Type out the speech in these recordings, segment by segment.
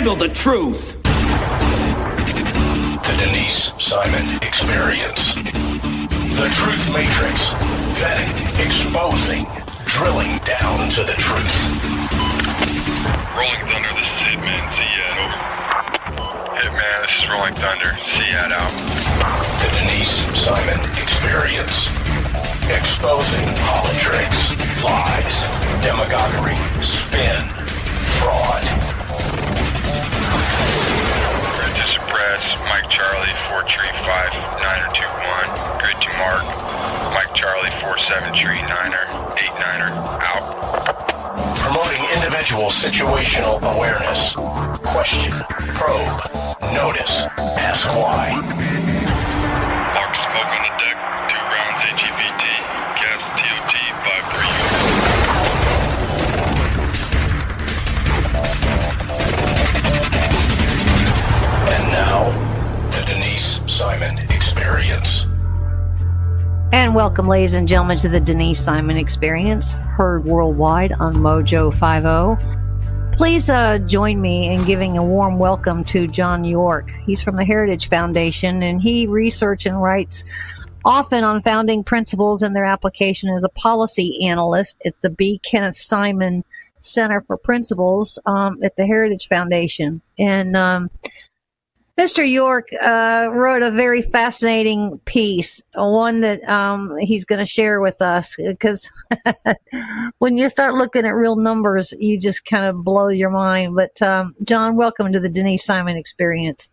handle the truth. The Denise Simon Experience. The Truth Matrix. Vetting, exposing, drilling down to the truth. Rolling Thunder, this is Hitman, Seat, over. Hitman, this is Rolling Thunder, Seat, out. The Denise Simon Experience. Exposing politics, lies, demagoguery, spin, fraud. Grid to suppress, Mike Charlie, 4 tree 5, 9er 2-1. Grid to mark, Mike Charlie, 4-7 tree 9er, 8-9er, out. Promoting individual situational awareness. Question, probe, notice, ask why. Mark smoke on the deck, 2 rounds AGPT, gas TOT 5-3. And now, the Denise Simon Experience. And welcome, ladies and gentlemen, to the Denise Simon Experience, heard worldwide on Mojo 50. Please join me in giving a warm welcome to John York. He's from the Heritage Foundation, and he researches and writes often on founding principles and their application as a policy analyst at the B. Kenneth Simon Center for Principles at the Heritage Foundation. And Mr. York wrote a very fascinating piece, one that he's going to share with us, because when you start looking at real numbers, you just kind of blow your mind. But John, welcome to the Denise Simon Experience.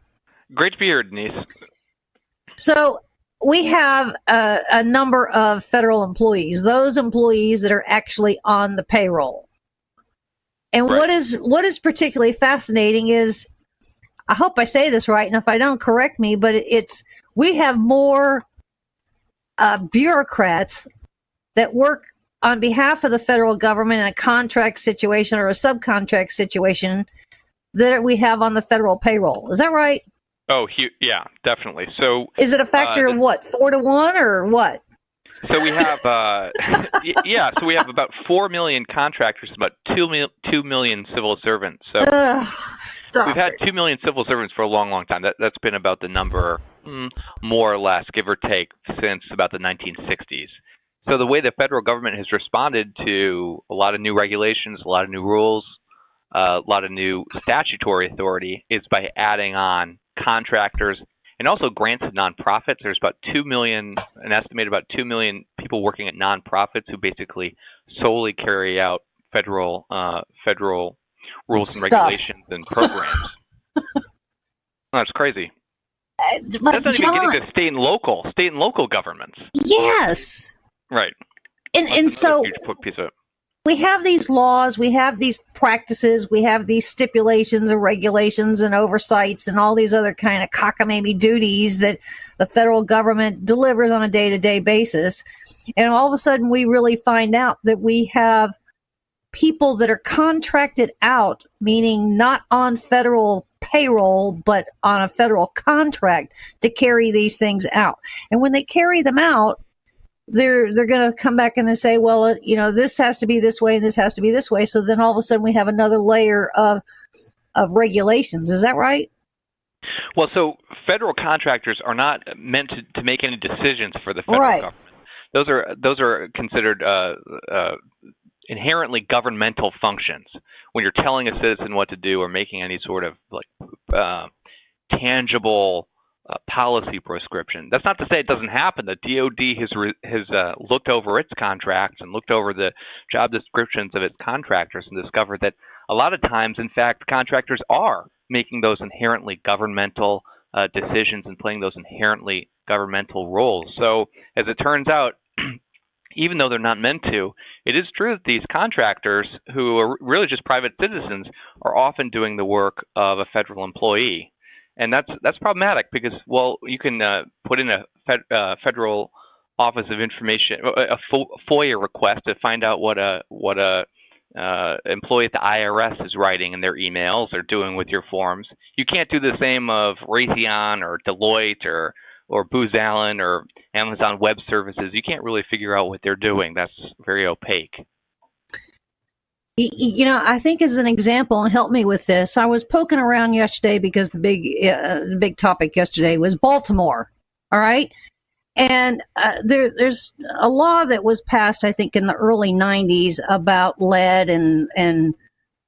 Great to be here, Denise. So we have a number of federal employees, those employees that are actually on the payroll. And right. what is particularly fascinating is, I hope I say this right, and if I don't, correct me, but we have more bureaucrats that work on behalf of the federal government in a contract situation or a subcontract situation that we have on the federal payroll. Is that right? Oh, yeah, definitely. So, is it a factor of what, 4-to-1 or what? So we have, so we have about 4 million contractors, about 2 million civil servants. So we've had 2 million civil servants for a long, long time. That's been about the number, more or less, give or take, since about the 1960s. So the way the federal government has responded to a lot of new regulations, a lot of new rules, a lot of new statutory authority is by adding on contractors and also grants to nonprofits. There's about 2 million, an estimated about 2 million people working at nonprofits who basically solely carry out federal rules and regulations and programs. That's crazy. That's not even getting to state and local governments. Yes. Right. And so huge piece of it. We have these laws, we have these practices, we have these stipulations and regulations and oversights and all these other kind of cockamamie duties that the federal government delivers on a day-to-day basis. And all of a sudden we really find out that we have people that are contracted out, meaning not on federal payroll, but on a federal contract to carry these things out. And when they carry them out, they're going to come back and they say, well, this has to be this way and this has to be this way. So then all of a sudden we have another layer of regulations. Is that right? Well, so federal contractors are not meant to make any decisions for the federal government. Those are considered inherently governmental functions. When you're telling a citizen what to do or making any sort of tangible policy prescription. That's not to say it doesn't happen. The DoD has looked over its contracts and looked over the job descriptions of its contractors and discovered that a lot of times, in fact, contractors are making those inherently governmental decisions and playing those inherently governmental roles. So, as it turns out, even though they're not meant to, it is true that these contractors, who are really just private citizens, are often doing the work of a federal employee. And that's problematic because, well, you can put in a federal Office of Information, a FOIA request to find out what a employee at the IRS is writing in their emails or doing with your forms. You can't do the same of Raytheon or Deloitte or Booz Allen or Amazon Web Services. You can't really figure out what they're doing. That's very opaque. I think as an example, and help me with this, I was poking around yesterday because the big topic yesterday was Baltimore. All right. And there's a law that was passed, I think, in the early 90s about lead and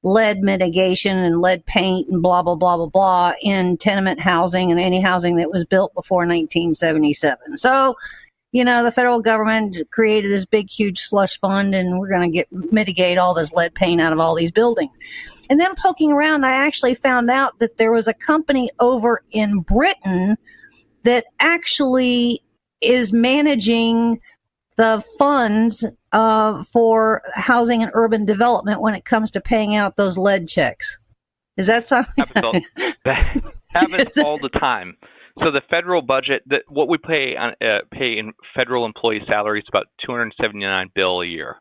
lead mitigation and lead paint and blah, blah, blah, blah, blah in tenement housing and any housing that was built before 1977. So, the federal government created this big, huge slush fund, and we're going to mitigate all this lead paint out of all these buildings. And then poking around, I actually found out that there was a company over in Britain that actually is managing the funds for housing and urban development when it comes to paying out those lead checks. Is that something? That happens all the time. So the federal budget, what we pay in federal employee salaries, is about $279 billion a year.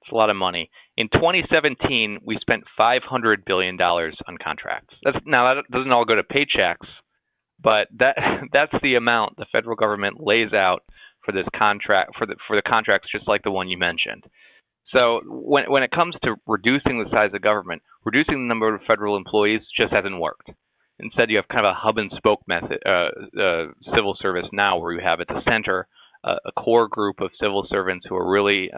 It's a lot of money. In 2017, we spent $500 billion on contracts. Now that doesn't all go to paychecks, but that's the amount the federal government lays out for this contract for the contracts, just like the one you mentioned. So when it comes to reducing the size of government, reducing the number of federal employees just hasn't worked. Instead, you have kind of a hub and spoke method, civil service now, where you have at the center a core group of civil servants who are really,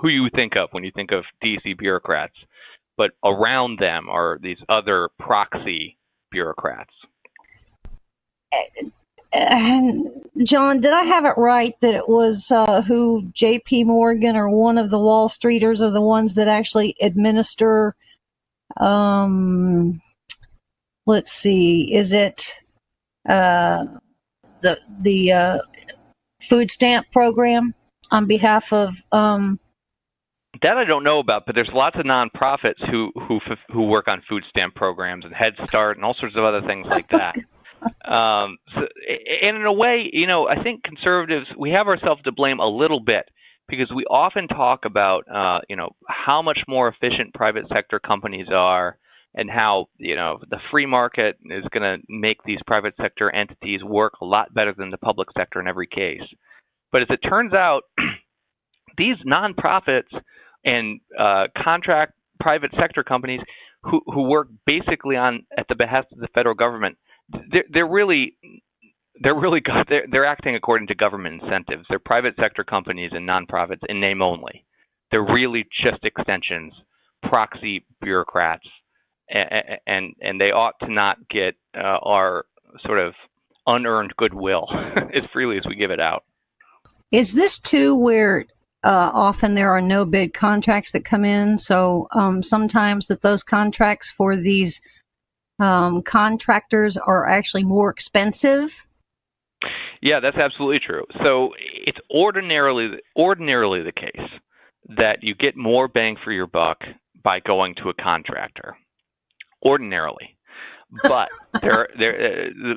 who you think of when you think of DC bureaucrats. But around them are these other proxy bureaucrats. And John, did I have it right that it was who J.P. Morgan or one of the Wall Streeters are the ones that actually administer? Let's see. Is it the food stamp program on behalf of? That I don't know about, but there's lots of nonprofits who work on food stamp programs and Head Start and all sorts of other things like that. And in a way, I think conservatives, we have ourselves to blame a little bit because we often talk about, how much more efficient private sector companies are and how, the free market is going to make these private sector entities work a lot better than the public sector in every case. But as it turns out, these nonprofits and contract private sector companies who work basically at the behest of the federal government, they're acting according to government incentives. They're private sector companies and nonprofits in name only. They're really just extensions, proxy bureaucrats, and they ought to not get our sort of unearned goodwill as freely as we give it out. Is this too where often there are no bid contracts that come in? So sometimes that those contracts for these contractors are actually more expensive? Yeah, that's absolutely true. So it's ordinarily the case that you get more bang for your buck by going to a contractor. Ordinarily. But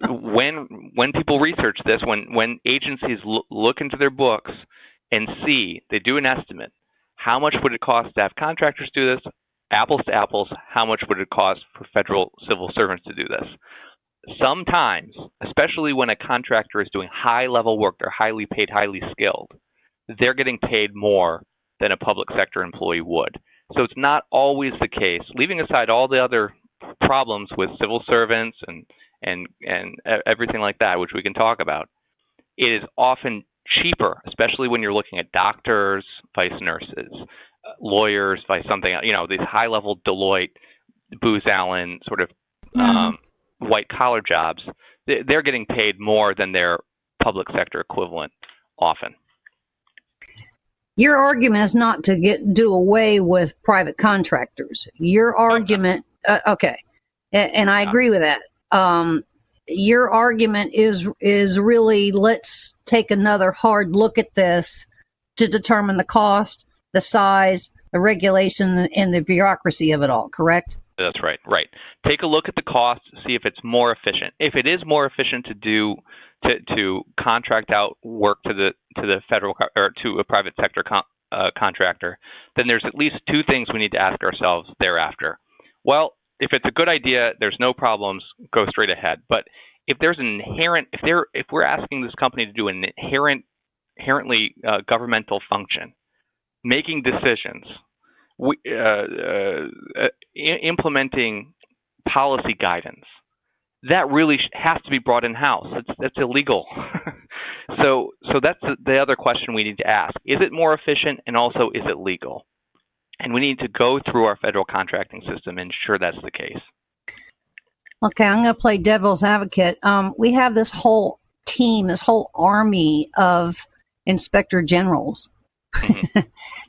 when people research this, when agencies look into their books and see, they do an estimate, how much would it cost to have contractors do this? Apples to apples, how much would it cost for federal civil servants to do this? Sometimes, especially when a contractor is doing high-level work, they're highly paid, highly skilled, they're getting paid more than a public sector employee would. So it's not always the case, leaving aside all the other problems with civil servants and everything like that, which we can talk about. It is often cheaper, especially when you're looking at doctors, vice nurses, lawyers, vice something, these high-level Deloitte, Booz Allen sort of white-collar jobs. They're getting paid more than their public sector equivalent often. Your argument is not to do away with private contractors. Your argument, okay, and I agree with that. Your argument is really, let's take another hard look at this to determine the cost, the size, the regulation, and the bureaucracy of it all, correct? That's right. Right. Take a look at the cost, see if it's more efficient. If it is more efficient to contract out work to the federal or to a private sector contractor, then there's at least two things we need to ask ourselves thereafter. Well, if it's a good idea, there's no problems, go straight ahead. But if there's an if we're asking this company to do an inherently governmental function, making decisions, implementing policy guidance, that really has to be brought in-house. That's illegal. So that's the other question we need to ask. Is it more efficient, and also is it legal? And we need to go through our federal contracting system and ensure that's the case. Okay, I'm going to play devil's advocate. We have this whole team, this whole army of inspector generals. Mm-hmm.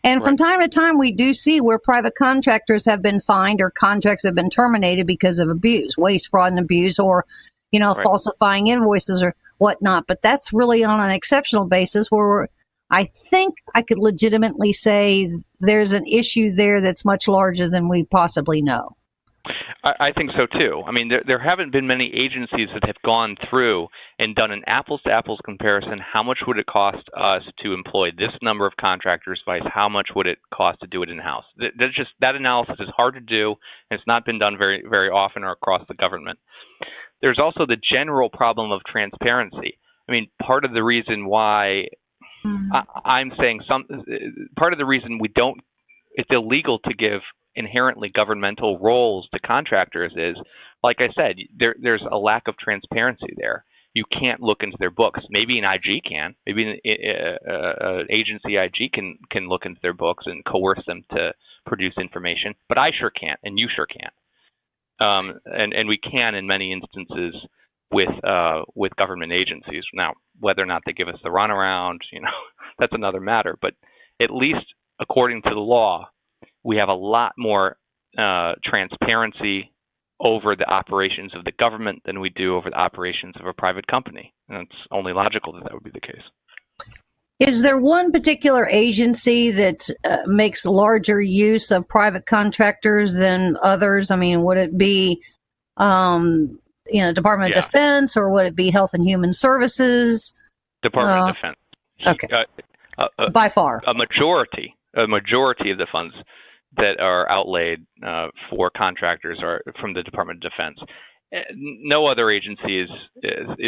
And from time to time, we do see where private contractors have been fined or contracts have been terminated because of abuse, waste, fraud, and abuse, or, falsifying invoices or whatnot. But that's really on an exceptional basis where I think I could legitimately say there's an issue there that's much larger than we possibly know. I think so, too. I mean, there haven't been many agencies that have gone through and done an apples-to-apples comparison. How much would it cost us to employ this number of contractors versus how much would it cost to do it in-house? That analysis is hard to do, and it's not been done very, very often or across the government. There's also the general problem of transparency. I mean, part of the reason why I'm saying part of the reason it's illegal to give inherently governmental roles to contractors is, like I said, there's a lack of transparency there. You can't look into their books. Maybe an IG can. Maybe an agency IG can look into their books and coerce them to produce information. But I sure can't, and you sure can't. And we can in many instances with government agencies. Now, whether or not they give us the runaround, that's another matter. But at least according to the law, we have a lot more transparency over the operations of the government than we do over the operations of a private company. And it's only logical that would be the case. Is there one particular agency that makes larger use of private contractors than others? I mean, would it be, Department of Defense, or would it be Health and Human Services? Department of Defense. Okay. By far. A majority of the funds that are outlaid for contractors are from the Department of Defense. No other agency is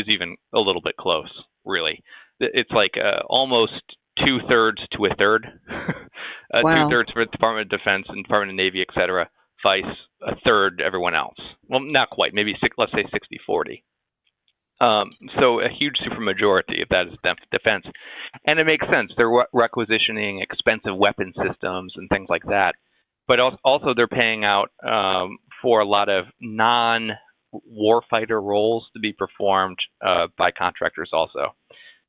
even a little bit close, really. It's like almost 2/3 to a third. Wow. 2/3 for the Department of Defense and Department of Navy, et cetera, vice a third everyone else. Well, not quite, maybe let's say 60-40. So a huge supermajority of that is defense. And it makes sense. They're requisitioning expensive weapon systems and things like that. But also they're paying out for a lot of non-warfighter roles to be performed by contractors also.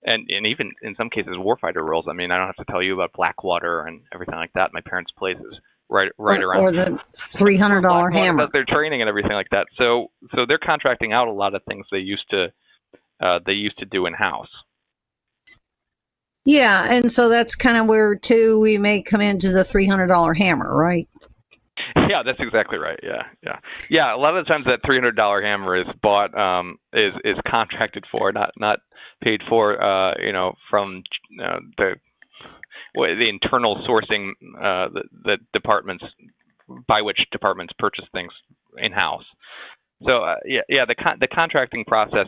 And even in some cases, warfighter roles. I mean, I don't have to tell you about Blackwater and everything like that. My parents' places right around. Or the $300 hammer. Does their training and everything like that. So they're contracting out a lot of things they used to do in-house. Yeah, and so that's kind of where, too, we may come into the $300 hammer, right? Yeah, that's exactly right. Yeah. A lot of the times that $300 hammer is bought, is contracted for, not paid for, from the internal sourcing the departments by which departments purchase things in-house. So the contracting process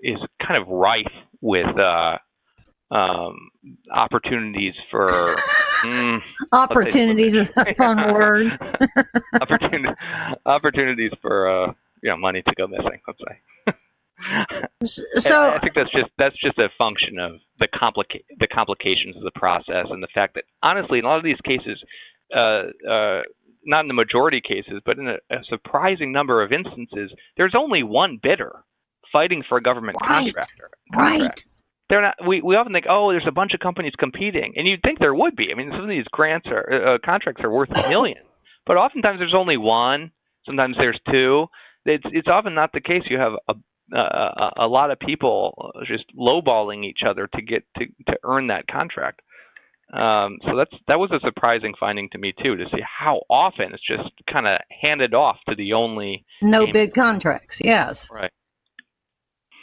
is kind of rife with opportunities for opportunities is a fun word. opportunities for money to go missing, let's say. So I think that's just a function of the complications of the process, and the fact that honestly in a lot of these cases, not in the majority cases, but in a surprising number of instances, there's only one bidder fighting for a government contractor. Right. They're not. We often think, there's a bunch of companies competing, and you'd think there would be. I mean, some of these grants are contracts are worth millions, but oftentimes there's only one. Sometimes there's two. It's often not the case. You have a lot of people just lowballing each other to get to earn that contract. So that was a surprising finding to me too, to see how often it's just kind of handed off to the only no bid contracts. Yes. Right.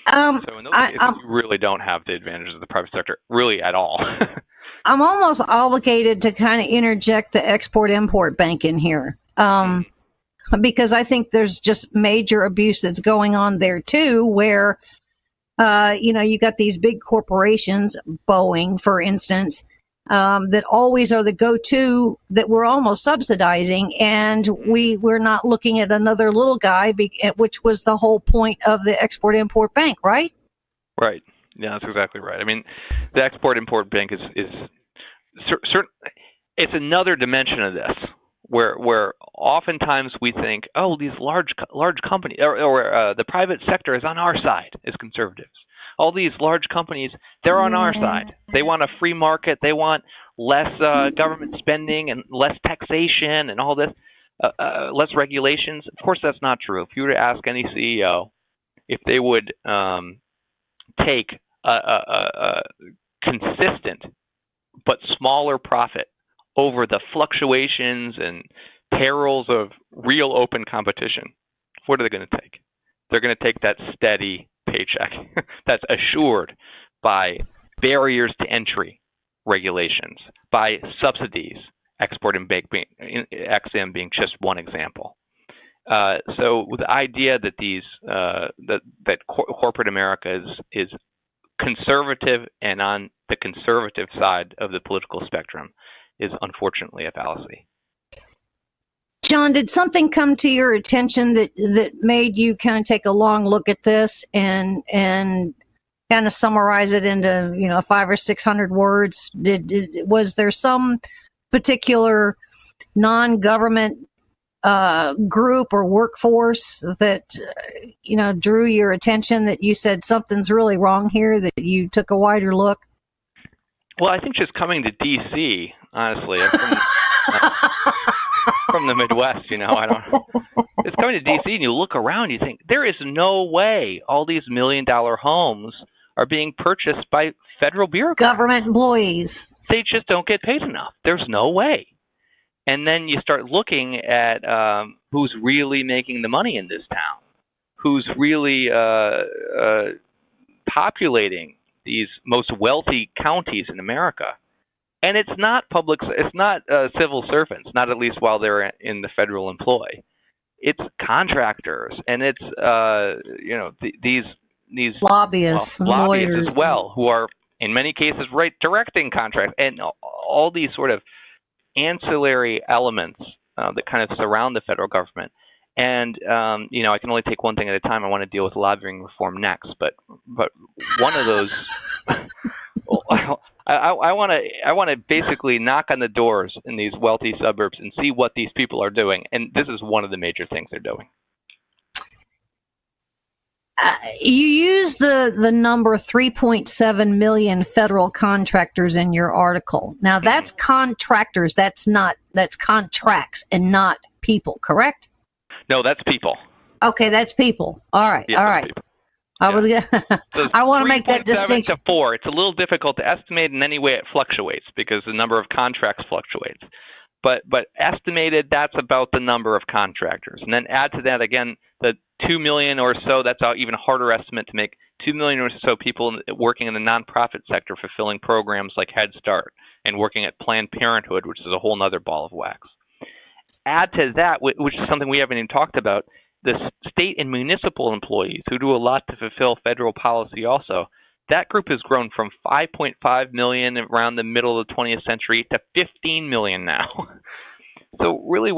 So in those cases, you really don't have the advantages of the private sector, really at all. I'm almost obligated to kind of interject the export-import bank in here, because I think there's just major abuse that's going on there too, where, you got these big corporations, Boeing, for instance, that always are the go-to that we're almost subsidizing, and we're not looking at another little guy, which was the whole point of the Export-Import Bank, right? Right. Yeah, that's exactly right. I mean, the Export-Import Bank is certain. It's another dimension of this, where oftentimes we think, oh, these large companies or the private sector is on our side as conservatives. All these large companies, they're on our side. They want a free market. They want less government spending and less taxation and all this, less regulations. Of course, that's not true. If you were to ask any CEO if they would take a consistent but smaller profit over the fluctuations and perils of real open competition, what are they going to take? They're going to take that steady paycheck that's assured by barriers to entry regulations, by subsidies, Ex-Im being just one example. So the idea that that corporate America is conservative and on the conservative side of the political spectrum is unfortunately a fallacy. John, did something come to your attention that made you kind of take a long look at this and kind of summarize it into 500 or 600 words? Was there some particular non-government group or workforce that drew your attention, that you said something's really wrong here, that you took a wider look? Well, I think just coming to D.C., honestly, from the Midwest, I don't. It's coming to D.C. and you look around, you think there is no way all these $1 million homes are being purchased by federal bureaucrats, government employees. They just don't get paid enough. There's no way. And then you start looking at who's really making the money in this town, who's really populating these most wealthy counties in America. And it's not civil servants, not at least while they're in the federal employ. It's contractors, and it's these lobbyists, and lawyers as well, who are in many cases directing contracts, and all these sort of ancillary elements that kind of surround the federal government. And I can only take one thing at a time. I want to deal with lobbying reform next, but one of those. I want to basically knock on the doors in these wealthy suburbs and see what these people are doing, and this is one of the major things they're doing. You use the number 3.7 million federal contractors in your article. Now that's contractors. That's contracts and not people, correct? No, that's people. Okay, that's people. All right, yeah, all right. People. I want to make that distinction. 3.7 to 4. It's a little difficult to estimate in any way. It fluctuates because the number of contracts fluctuates. But estimated, that's about the number of contractors. And then add to that again the 2 million or so. That's an even harder estimate to make. 2 million or so people working in the nonprofit sector, fulfilling programs like Head Start and working at Planned Parenthood, which is a whole other ball of wax. Add to that, which is something we haven't even talked about, the state and municipal employees who do a lot to fulfill federal policy also. That group has grown from 5.5 million around the middle of the 20th century to 15 million now. So really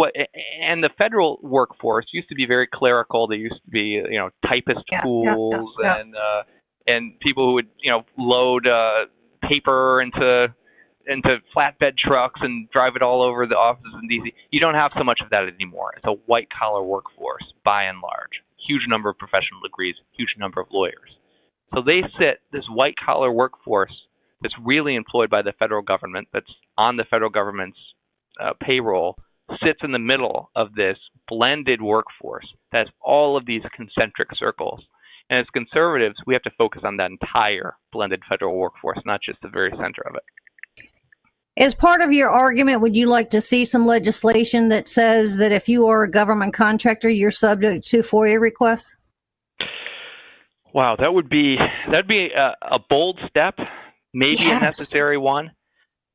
and the federal workforce used to be very clerical. There used to be, typist schools and people who would, load paper into flatbed trucks and drive it all over the offices in D.C. You don't have so much of that anymore. It's a white-collar workforce, by and large. Huge number of professional degrees, huge number of lawyers. So this white-collar workforce that's really employed by the federal government, that's on the federal government's payroll, sits in the middle of this blended workforce that has all of these concentric circles. And as conservatives, we have to focus on that entire blended federal workforce, not just the very center of it. As part of your argument, would you like to see some legislation that says that if you are a government contractor, you're subject to FOIA requests? Wow, that'd be a bold step, maybe a necessary one.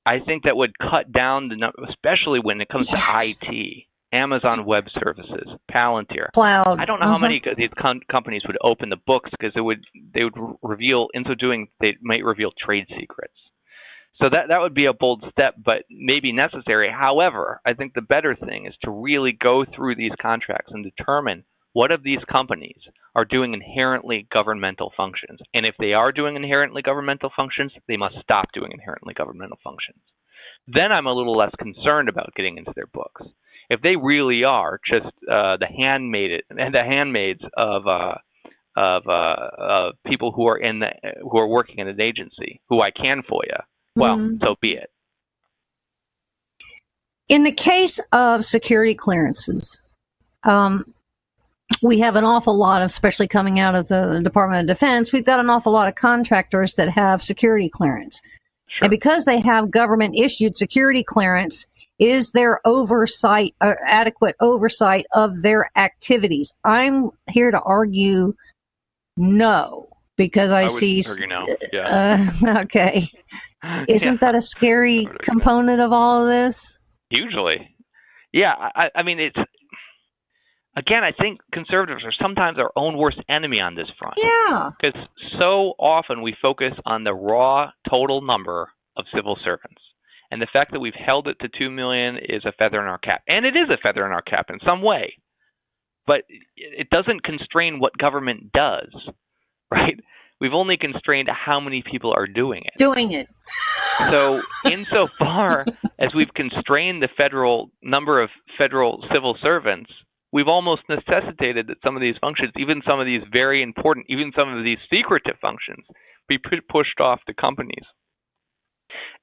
I think that would cut down the number, especially when it comes to IT, Amazon Web Services, Palantir, Cloud. I don't know how many of these companies would open the books because they would reveal. In so doing, they might reveal trade secrets. So that would be a bold step, but maybe necessary. However, I think the better thing is to really go through these contracts and determine what of these companies are doing inherently governmental functions. And if they are doing inherently governmental functions, they must stop doing inherently governmental functions. Then I'm a little less concerned about getting into their books. If they really are just the handmaids of people who are working in an agency who I can FOIA, well, so be it. In the case of security clearances, we have an awful lot of, especially coming out of the Department of Defense, we've got an awful lot of contractors that have security clearance. Sure. And because they have government-issued security clearance, is there oversight, or adequate oversight of their activities? I'm here to argue no, because I see. No. Yeah. Okay. Isn't that a scary component of all of this? Hugely. Yeah. I mean, it's. Again, I think conservatives are sometimes our own worst enemy on this front. Yeah. Because so often we focus on the raw total number of civil servants. And the fact that we've held it to 2 million is a feather in our cap. And it is a feather in our cap in some way. But it doesn't constrain what government does, right? We've only constrained how many people are doing it. So insofar as we've constrained the number of federal civil servants, we've almost necessitated that some of these functions, even some of these very important, even some of these secretive functions, be pushed off to companies.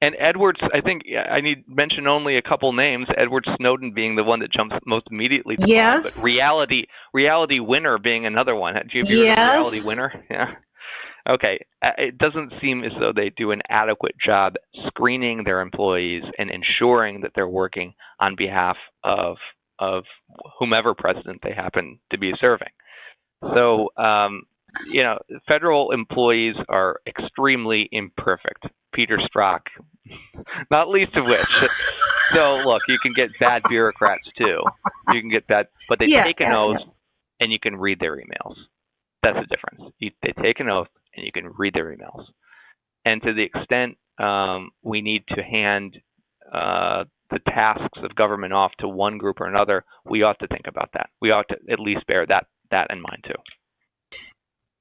And Edwards, I think I need to mention only a couple names, Edward Snowden being the one that jumps most immediately to mind, but Reality Winner being another one. Do you hear of Reality Winner? Yeah. Okay. It doesn't seem as though they do an adequate job screening their employees and ensuring that they're working on behalf of whomever president they happen to be serving. So, federal employees are extremely imperfect. Peter Strzok, not least of which. So, look, you can get bad bureaucrats too. You can get bad, but they take an oath and you can read their emails. That's the difference. They take an oath and you can read their emails. And to the extent we need to hand the tasks of government off to one group or another, we ought to think about that. We ought to at least bear that in mind too.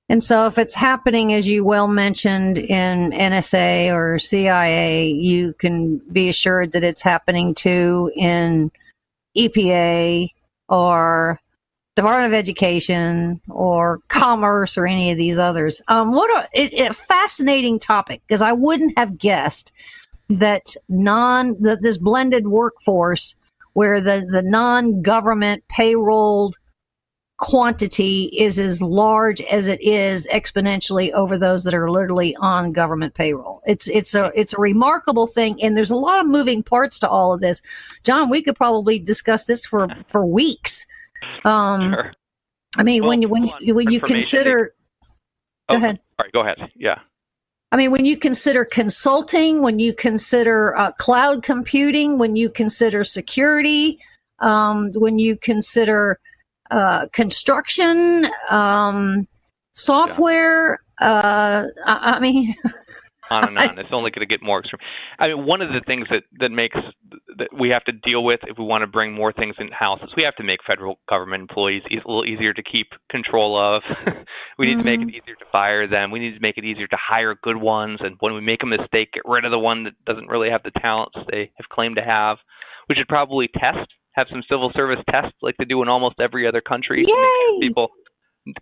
And so if it's happening, as you well mentioned, in NSA or CIA, you can be assured that it's happening too in EPA or Department of Education or Commerce or any of these others. A fascinating topic, because I wouldn't have guessed that this blended workforce where the non-government payrolled quantity is as large as it is exponentially over those that are literally on government payroll. It's a remarkable thing, and there's a lot of moving parts to all of this. John, we could probably discuss this for weeks. Sure. I mean, when you consider, go ahead. All right, go ahead. Yeah. I mean, when you consider consulting, when you consider cloud computing, when you consider security, when you consider construction, software, I mean, on and on. It's only going to get more extreme. I mean, one of the things that we have to deal with if we want to bring more things in-house is we have to make federal government employees a little easier to keep control of. We need to make it easier to fire them. We need to make it easier to hire good ones. And when we make a mistake, get rid of the one that doesn't really have the talents they have claimed to have. We should probably have some civil service tests like they do in almost every other country. To make sure people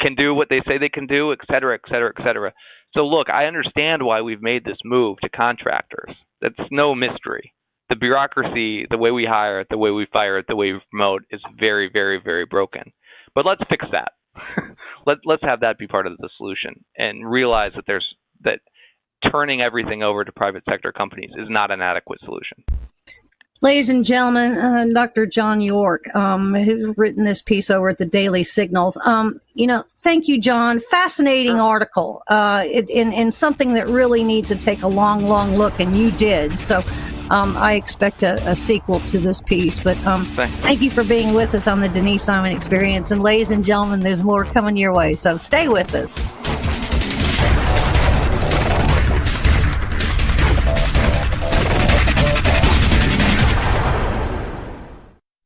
can do what they say they can do, et cetera, et cetera, et cetera. So look, I understand why we've made this move to contractors. That's no mystery. The bureaucracy, the way we hire, the way we fire, the way we promote is very, very, very broken. But let's fix that. Let's have that be part of the solution and realize that turning everything over to private sector companies is not an adequate solution. Ladies and gentlemen, Dr. John York, who's written this piece over at the Daily Signal. Thank you, John. Fascinating article, in something that really needs to take a long, long look, and you did. So I expect a sequel to this piece. But thank you for being with us on the Denise Simon Experience. And ladies and gentlemen, there's more coming your way. So stay with us.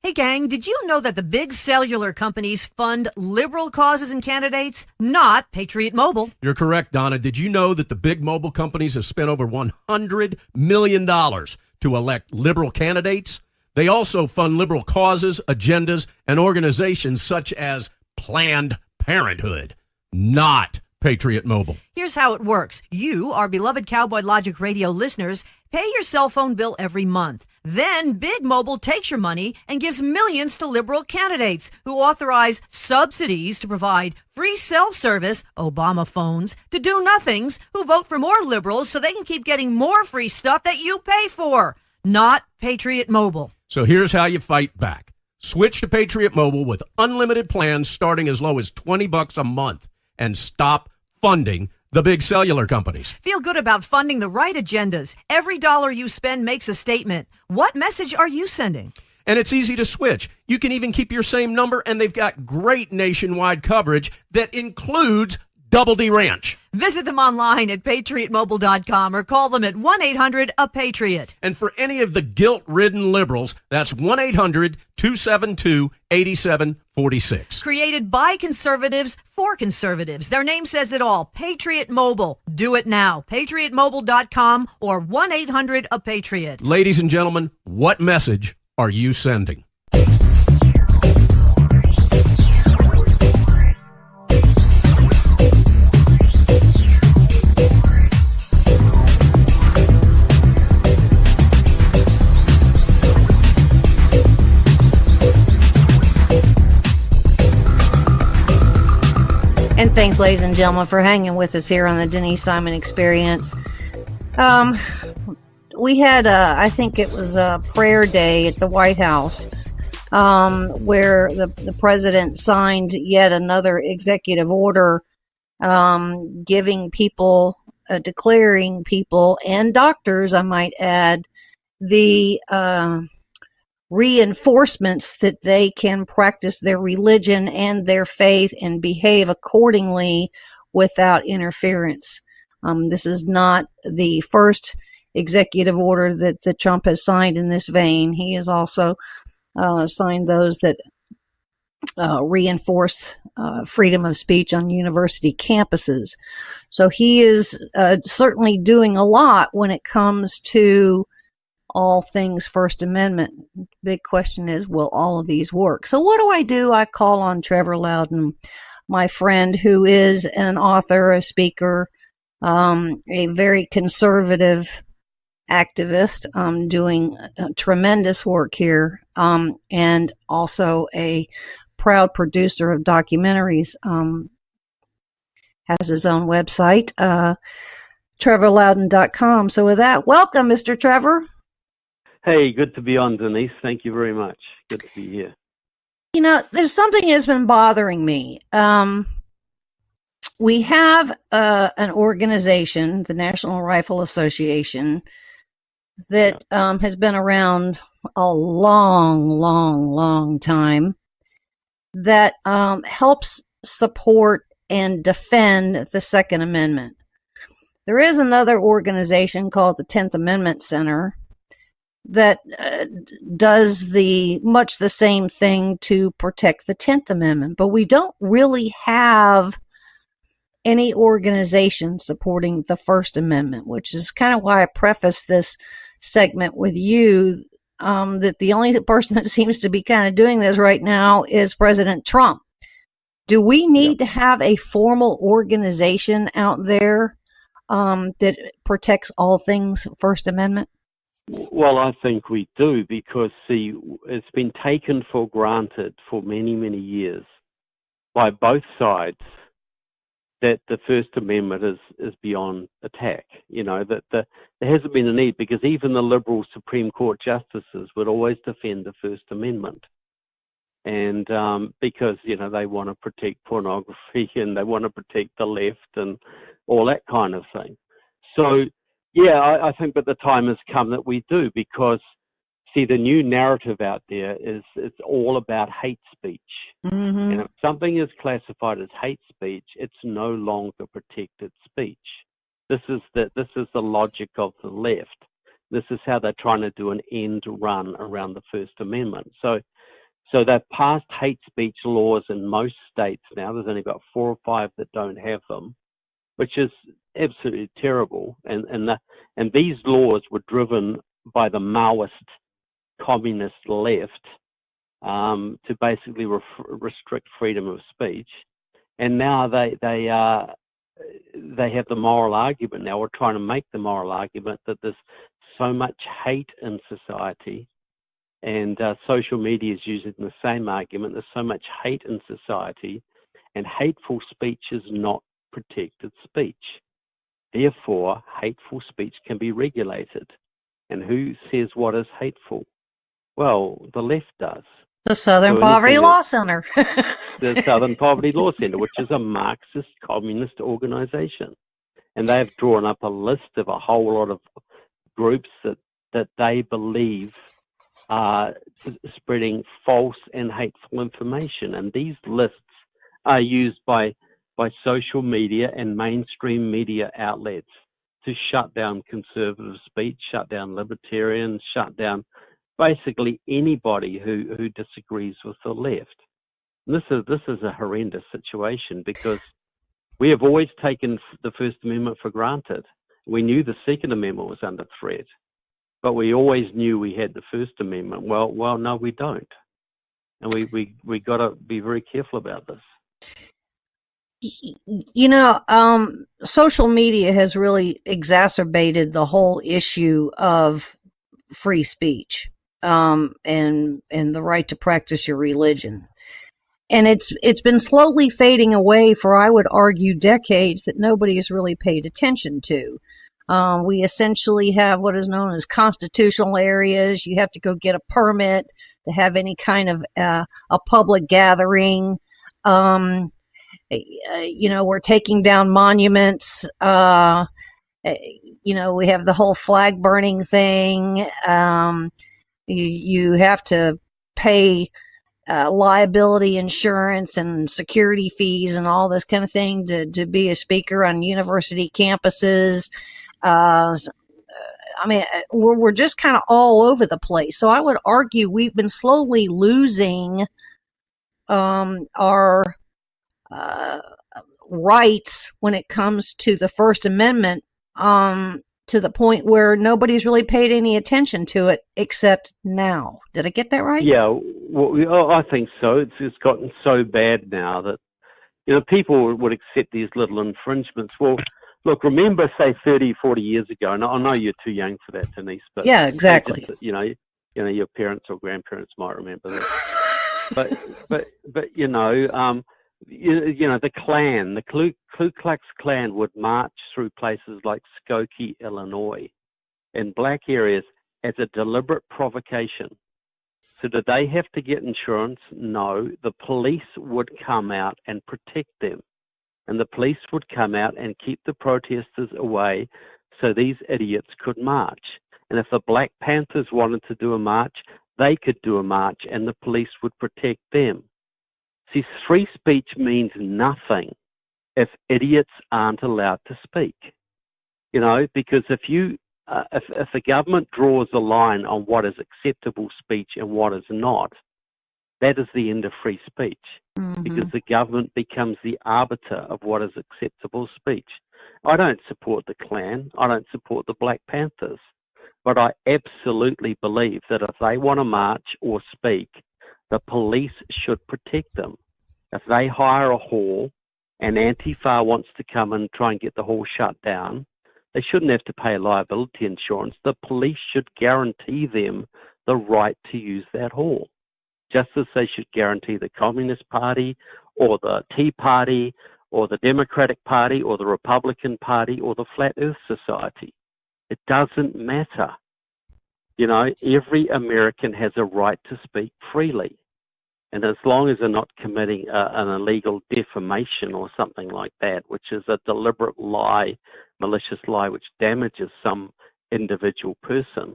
Hey, gang, did you know that the big cellular companies fund liberal causes and candidates, not Patriot Mobile? You're correct, Donna. Did you know that the big mobile companies have spent over $100 million to elect liberal candidates? They also fund liberal causes, agendas, and organizations such as Planned Parenthood, not Patriot Mobile. Here's how it works. You, our beloved Cowboy Logic Radio listeners, pay your cell phone bill every month. Then Big Mobile takes your money and gives millions to liberal candidates who authorize subsidies to provide free cell service, Obama phones, to do-nothings who vote for more liberals so they can keep getting more free stuff that you pay for. Not Patriot Mobile. So here's how you fight back. Switch to Patriot Mobile with unlimited plans starting as low as $20 a month and stop funding the big cellular companies. Feel good about funding the right agendas. Every dollar you spend makes a statement. What message are you sending? And it's easy to switch. You can even keep your same number, and they've got great nationwide coverage that includes Double D Ranch. Visit them online at patriotmobile.com or call them at 1-800-A-PATRIOT. And for any of the guilt-ridden liberals, that's 1-800-272-8746. Created by conservatives for conservatives. Their name says it all. Patriot Mobile. Do it now. patriotmobile.com or 1-800-A-PATRIOT. Ladies and gentlemen, what message are you sending? And thanks, ladies and gentlemen, for hanging with us here on the Denise Simon Experience. We had, I think it was a prayer day at the White House, where the president signed yet another executive order giving people, declaring people, and doctors, I might add, the reinforcements that they can practice their religion and their faith and behave accordingly without interference. This is not the first executive order that Trump has signed in this vein. He has also signed those that reinforce freedom of speech on university campuses. So he is certainly doing a lot when it comes to all things First Amendment. Big question is, will all of these work? So what do? I call on Trevor Loudon, my friend, who is an author, a speaker, a very conservative activist, doing tremendous work here, and also a proud producer of documentaries, has his own website, trevorloudon.com. So with that, welcome, Mr. Trevor. Hey, good to be on, Denise. Thank you very much. Good to be here. You know, there's something that's been bothering me. We have an organization, the National Rifle Association, that has been around a long time, that helps support and defend the Second Amendment. There is another organization called the 10th Amendment Center that does much the same thing to protect the 10th Amendment, but we don't really have any organization supporting the First Amendment, which is kind of why I preface this segment with you, that the only person that seems to be kind of doing this right now is President Trump. Do we need to have a formal organization out there that protects all things First Amendment? Well, I think we do, because, see, it's been taken for granted for many, many years by both sides that the First Amendment is beyond attack. You know, that there hasn't been a need, because even the liberal Supreme Court justices would always defend the First Amendment. And because, you know, they want to protect pornography and they want to protect the left and all that kind of thing. So, yeah, I think that the time has come that we do, because, see, the new narrative out there is it's all about hate speech. Mm-hmm. And if something is classified as hate speech, it's no longer protected speech. This is the logic of the left. This is how they're trying to do an end run around the First Amendment. So So they've passed hate speech laws in most states now. There's only about 4 or 5 that don't have them, which is absolutely terrible. And these laws were driven by the Maoist communist left to basically restrict freedom of speech. And now they have the moral argument now, or trying to make the moral argument, that there's so much hate in society. And social media is using the same argument. There's so much hate in society, and hateful speech is not protected speech. Therefore, hateful speech can be regulated. And who says what is hateful? Well, the left does. The Southern Poverty Law Center. The Southern Poverty Law Center, which is a Marxist communist organization. And they've drawn up a list of a whole lot of groups that they believe are spreading false and hateful information. And these lists are used by social media and mainstream media outlets to shut down conservative speech, shut down libertarians, shut down basically anybody who disagrees with the left. And this is a horrendous situation, because we have always taken the First Amendment for granted. We knew the Second Amendment was under threat, but we always knew we had the First Amendment. Well, no, we don't, and we got to be very careful about this. You know, social media has really exacerbated the whole issue of free speech, and the right to practice your religion. And it's been slowly fading away for, I would argue, decades that nobody has really paid attention to. We essentially have what is known as constitutional areas. You have to go get a permit to have any kind of a public gathering. You know, we're taking down monuments. You know, we have the whole flag burning thing. You have to pay liability insurance and security fees and all this kind of thing to be a speaker on university campuses. I mean, we're just kind of all over the place. So I would argue we've been slowly losing our rights when it comes to the First Amendment, to the point where nobody's really paid any attention to it except now. Did I get that right? Yeah, well, I think so. It's gotten so bad now that, you know, people would accept these little infringements. Well, look, remember, say 30, 40 years ago, and I know you're too young for that, Denise, but yeah, exactly. Just, you know, your parents or grandparents might remember that. but you know, the Klan, the Ku Klux Klan would march through places like Skokie, Illinois, in black areas as a deliberate provocation. So did they have to get insurance? No. The police would come out and protect them. And the police would come out and keep the protesters away so these idiots could march. And if the Black Panthers wanted to do a march, they could do a march and the police would protect them. See, free speech means nothing if idiots aren't allowed to speak. You know, because if the government draws a line on what is acceptable speech and what is not, that is the end of free speech. Mm-hmm. Because the government becomes the arbiter of what is acceptable speech. I don't support the Klan. I don't support the Black Panthers. But I absolutely believe that if they want to march or speak, the police should protect them. If they hire a hall and Antifa wants to come and try and get the hall shut down, they shouldn't have to pay liability insurance. The police should guarantee them the right to use that hall, just as they should guarantee the Communist Party or the Tea Party or the Democratic Party or the Republican Party or the Flat Earth Society. It doesn't matter. You know, every American has a right to speak freely. And as long as they're not committing an illegal defamation or something like that, which is a deliberate lie, malicious lie, which damages some individual person,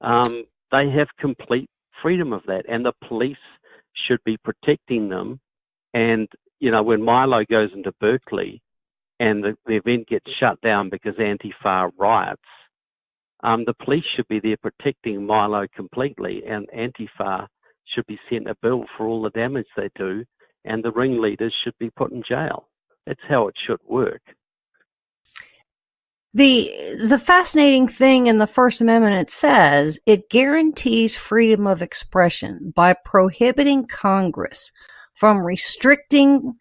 they have complete freedom of that. And the police should be protecting them. And, you know, when Milo goes into Berkeley and the event gets shut down because Antifa riots, the police should be there protecting Milo completely, and Antifa should be sent a bill for all the damage they do, and the ringleaders should be put in jail. That's how it should work. The fascinating thing in the First Amendment, it says it guarantees freedom of expression by prohibiting Congress from restricting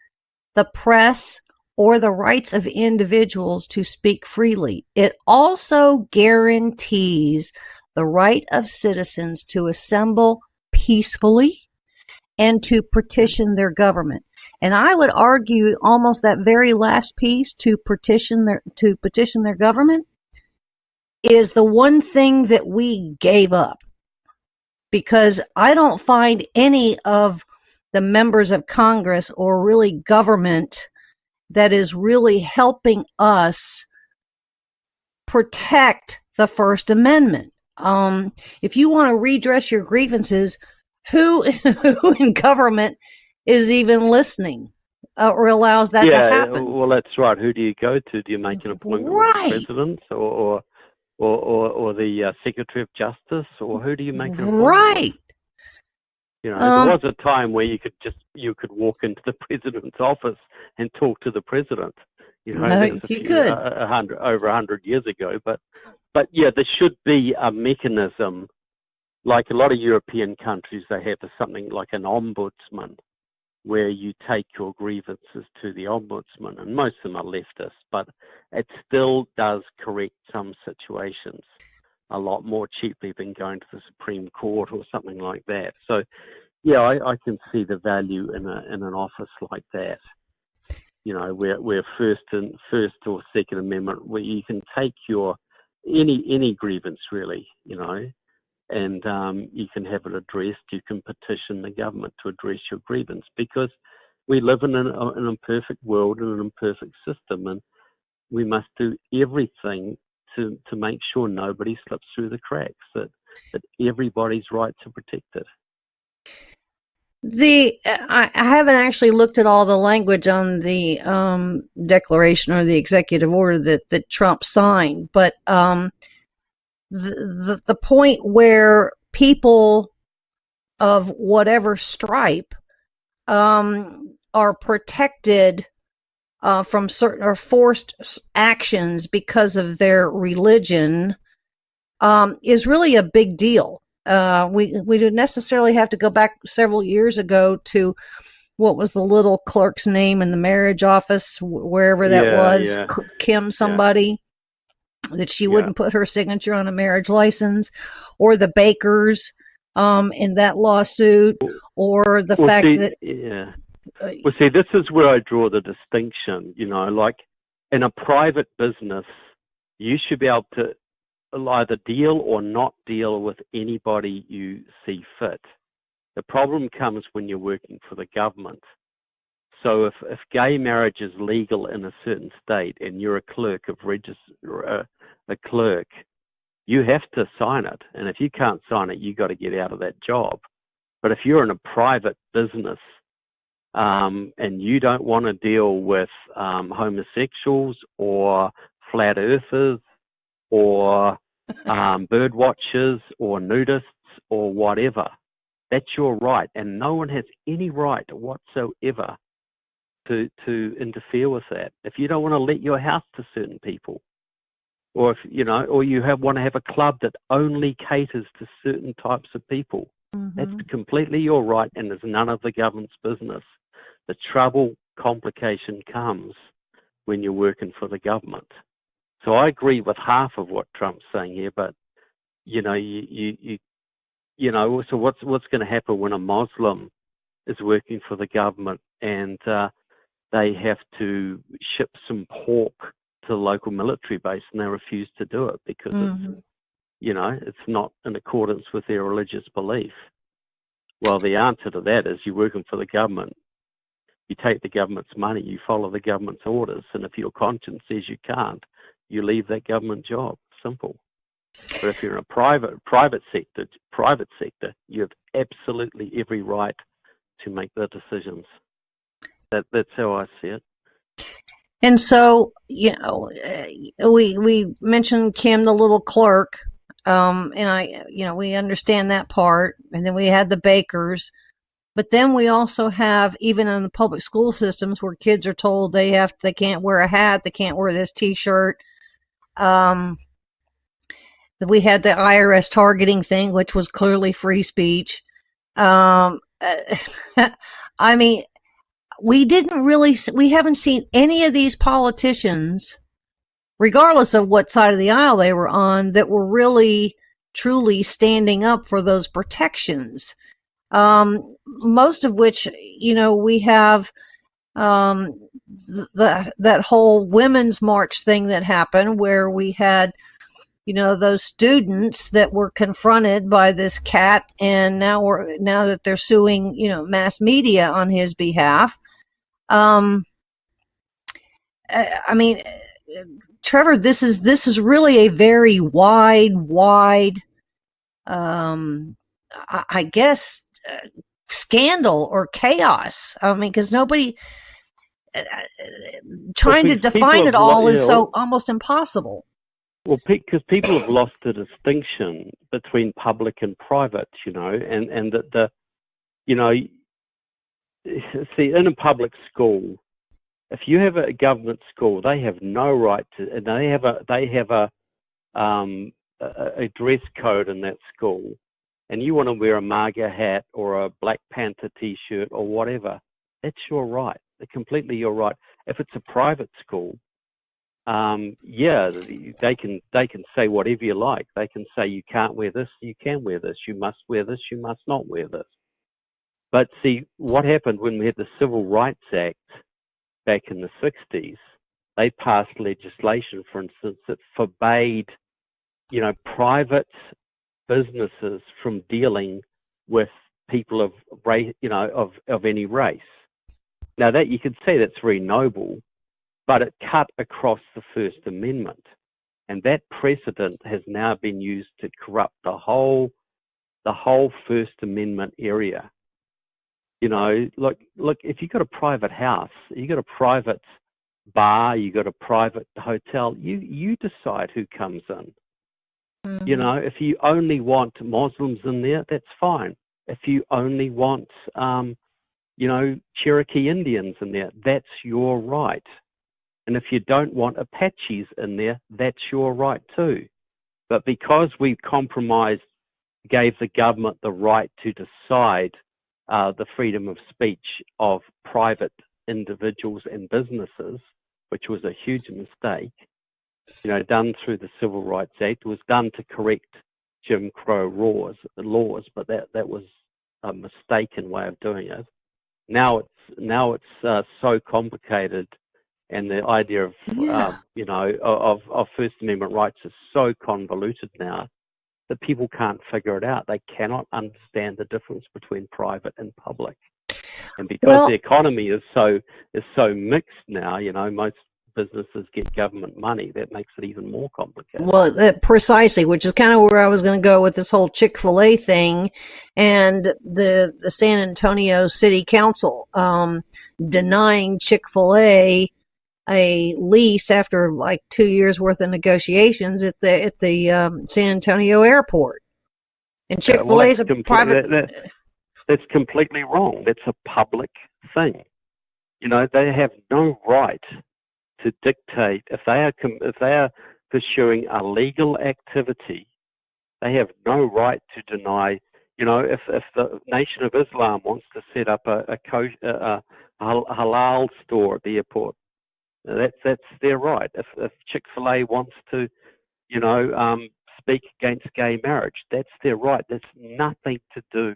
the press or the rights of individuals to speak freely. It also guarantees the right of citizens to assemble peacefully and to petition their government. And I would argue almost that very last piece, to petition their government, is the one thing that we gave up. Because I don't find any of the members of Congress or really government that is really helping us protect the First Amendment. If you want to redress your grievances, who in government is even listening or allows that to happen? Well, that's right. Who do you go to? Do you make an appointment with the president or the Secretary of Justice, or who do you make an appointment with? You know, there was a time where you could walk into the president's office and talk to the president. You know, you could over 100 years ago. But yeah, there should be a mechanism. Like a lot of European countries, they have something like an ombudsman, where you take your grievances to the ombudsman, and most of them are leftist, but it still does correct some situations a lot more cheaply than going to the Supreme Court or something like that. So, yeah, I can see the value in an office like that. You know, where first or Second Amendment, where you can take your any grievance really, you know, and you can have it addressed. You can petition the government to address your grievance, because we live in an imperfect world and an imperfect system, and we must do everything to make sure nobody slips through the cracks, that everybody's rights are protected. I haven't actually looked at all the language on the declaration or the executive order that Trump signed, but the point where people of whatever stripe are protected from certain or forced actions because of their religion is really a big deal. We don't necessarily have to go back several years ago to what was the little clerk's name in the marriage office, wherever that was, Kim somebody, that she wouldn't put her signature on a marriage license, or the bakers in that lawsuit, or the fact that... Yeah. Well, see, this is where I draw the distinction, you know, like in a private business, you should be able to either deal or not deal with anybody you see fit. The problem comes when you're working for the government. So if gay marriage is legal in a certain state and you're a clerk a clerk, you have to sign it. And if you can't sign it, you got to get out of that job. But if you're in a private business and you don't want to deal with homosexuals or flat earthers or bird watchers or nudists or whatever, that's your right, and no one has any right whatsoever to interfere with that. If you don't want to let your house to certain people, or if you know, or you want to have a club that only caters to certain types of people, that's completely your right, and it's none of the government's business. The complication comes when you're working for the government. So I agree with half of what Trump's saying here, but you know, you know, so what's going to happen when a Muslim is working for the government and they have to ship some pork to the local military base and they refuse to do it because it's, you know, it's not in accordance with their religious belief? Well, the answer to that is you're working for the government. You take the government's money, you follow the government's orders, and if your conscience says you can't, you leave that government job. Simple. But if you're in a private sector, you have absolutely every right to make the decisions. That's how I see it. And so, you know, we mentioned Kim, the little clerk. And we understand that part. And then we had the bakers. But then we also have, even in the public school systems, where kids are told they can't wear a hat, they can't wear this T-shirt. We had the IRS targeting thing, which was clearly free speech. I mean, we haven't seen any of these politicians, regardless of what side of the aisle they were on, that were really, truly standing up for those protections. Most of which, we have that whole women's march thing that happened, where we had, those students that were confronted by this cat, and now that they're suing, mass media on his behalf. I mean, Trevor, this is really a very wide, I guess, scandal or chaos. I mean, because nobody trying to define it all is so almost impossible. Well, because people have lost the distinction between public and private, and that see, in a public school, if you have a government school, they have no right to, and they have a dress code in that school, and you want to wear a MAGA hat or a Black Panther T-shirt or whatever, that's your right. It's completely your right. If it's a private school, they can say whatever you like. They can say you can't wear this, you can wear this, you must wear this, you must not wear this. But see, what happened when we had the Civil Rights Act back in the 60s, they passed legislation, for instance, that forbade, private businesses from dealing with people of race, of any race. Now that you could say that's very noble, but it cut across the First Amendment, and that precedent has now been used to corrupt the whole First Amendment area. Look, if you've got a private house, you got a private bar, you got a private hotel, you decide who comes in. Mm-hmm. If you only want Muslims in there, that's fine. If you only want, Cherokee Indians in there, that's your right. And if you don't want Apaches in there, that's your right too. But because we compromised, gave the government the right to decide the freedom of speech of private individuals and businesses, which was a huge mistake, done through the Civil Rights Act, was done to correct Jim Crow laws, but that was a mistaken way of doing it. Now it's so complicated, and the idea of of First Amendment rights is so convoluted now that people can't figure it out. They cannot understand the difference between private and public. And because the economy is so mixed now, most businesses get government money. That makes it even more complicated. Well, precisely, which is kind of where I was going to go with this whole Chick-fil-A thing, and the San Antonio City Council denying Chick-fil-A a lease after like 2 years worth of negotiations at the San Antonio airport. And Chick-fil-A is a private. That's completely wrong. That's a public thing. They have no right to dictate if they are pursuing a legal activity. They have no right to deny. If the Nation of Islam wants to set up a halal store at the airport, that's their right. If Chick-fil-A wants to, speak against gay marriage, that's their right. That's nothing to do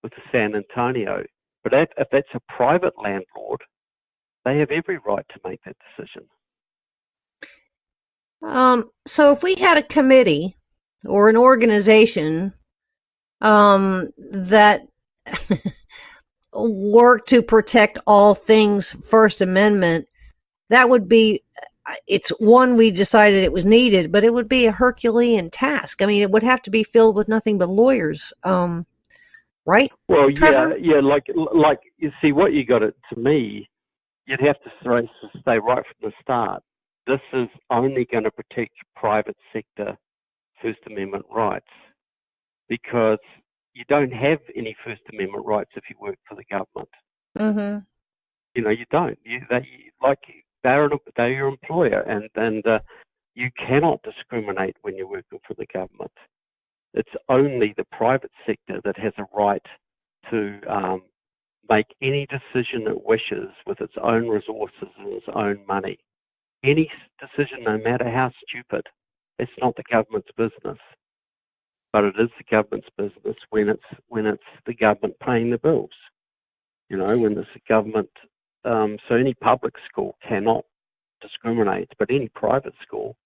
with the San Antonio. But if that's a private landlord, they have every right to make that decision. So if we had a committee or an organization that worked to protect all things First Amendment, that would be, it's one, we decided it was needed, but it would be a Herculean task. I mean, it would have to be filled with nothing but lawyers, right? Well, Trevor? yeah, like you see, what you got to me, you'd have to stay right from the start. This is only going to protect private sector First Amendment rights, because you don't have any First Amendment rights if you work for the government. Mm-hmm. You know, you don't. They're your employer, and you cannot discriminate when you're working for the government. It's only the private sector that has a right to make any decision it wishes with its own resources and its own money. Any decision, no matter how stupid, it's not the government's business. But it is the government's business when it's the government paying the bills. You know, when it's the government. So any public school cannot discriminate, but any private school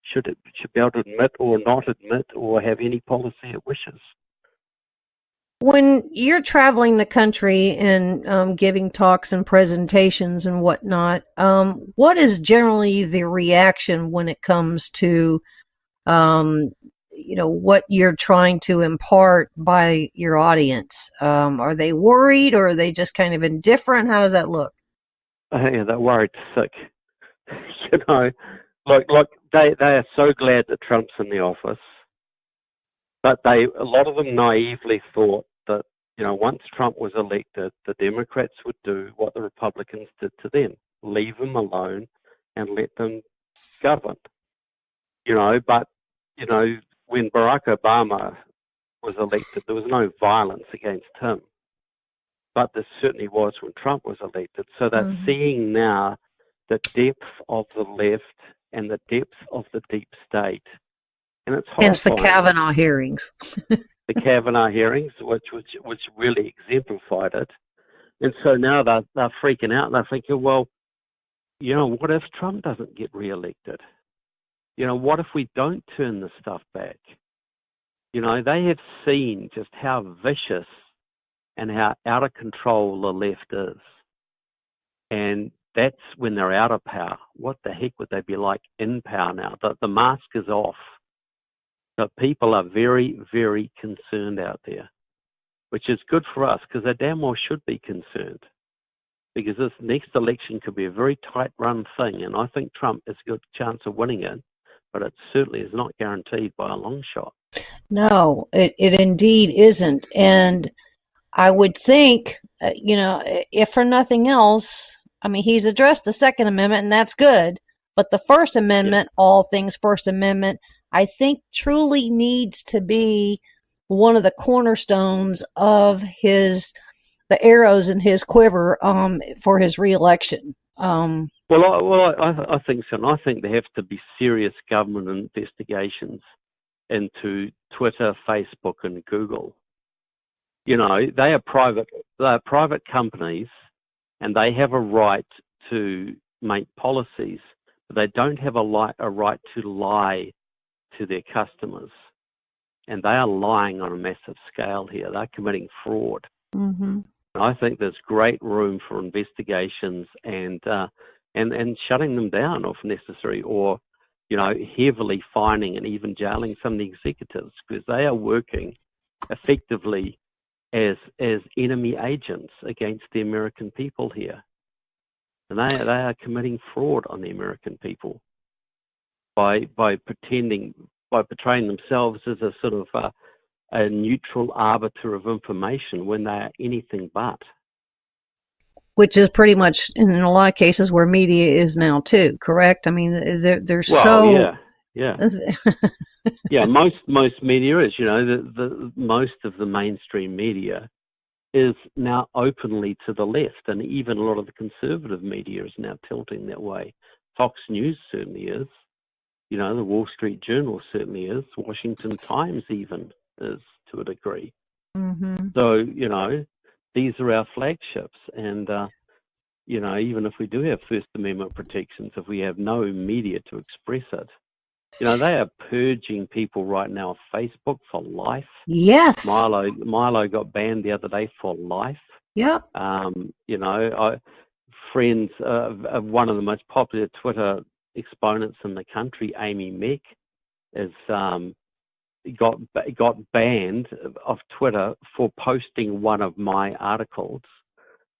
should be able to admit or not admit or have any policy it wishes. When you're traveling the country and giving talks and presentations and whatnot, what is generally the reaction when it comes to, what you're trying to impart by your audience? Are they worried, or are they just kind of indifferent? How does that look? Yeah, they're worried sick. You know, like they are so glad that Trump's in the office, but a lot of them naively thought that, you know, once Trump was elected, the Democrats would do what the Republicans did to them, leave them alone and let them govern. You know, but, you know, when Barack Obama was elected, there was no violence against him. But there certainly was when Trump was elected. So they're seeing now the depth of the left and the depth of the deep state. And it's horrifying. Hence the Kavanaugh hearings. The Kavanaugh hearings, which really exemplified it. And so now they're freaking out. They're thinking, well, you know, what if Trump doesn't get reelected? You know, what if we don't turn this stuff back? You know, they have seen just how vicious and how out of control the left is. And that's when they're out of power. What the heck would they be like in power now? The mask is off. So people are very, very concerned out there, which is good for us because they damn well should be concerned, because this next election could be a very tight-run thing, and I think Trump has a good chance of winning it, but it certainly is not guaranteed by a long shot. No, it indeed isn't. And I would think, if for nothing else, I mean, he's addressed the Second Amendment, and that's good. But the First Amendment, all things First Amendment, I think truly needs to be one of the cornerstones of the arrows in his quiver for his reelection. I think so. And I think there have to be serious government investigations into Twitter, Facebook, and Google. You know, they are private companies, and they have a right to make policies, but they don't have a right to lie to their customers. And they are lying on a massive scale here. They're committing fraud. Mm-hmm. I think there's great room for investigations and shutting them down if necessary, or, you know, heavily fining and even jailing some of the executives, because they are working effectively as enemy agents against the American people here. And they are committing fraud on the American people by portraying themselves as a sort of a neutral arbiter of information when they are anything but. Which is pretty much, in a lot of cases, where media is now too, correct? I mean, Yeah. Yeah, most media is, you know, the most of the mainstream media is now openly to the left, and even a lot of the conservative media is now tilting that way. Fox News certainly is. You know, the Wall Street Journal certainly is. Washington Times even is, to a degree. Mm-hmm. So, you know, these are our flagships, and you know, even if we do have First Amendment protections, if we have no media to express it, you know, they are purging people right now off Facebook for life. Yes. Milo got banned the other day for life. Yep. You know, friends of one of the most popular Twitter exponents in the country, Amy Meck, is got banned off Twitter for posting one of my articles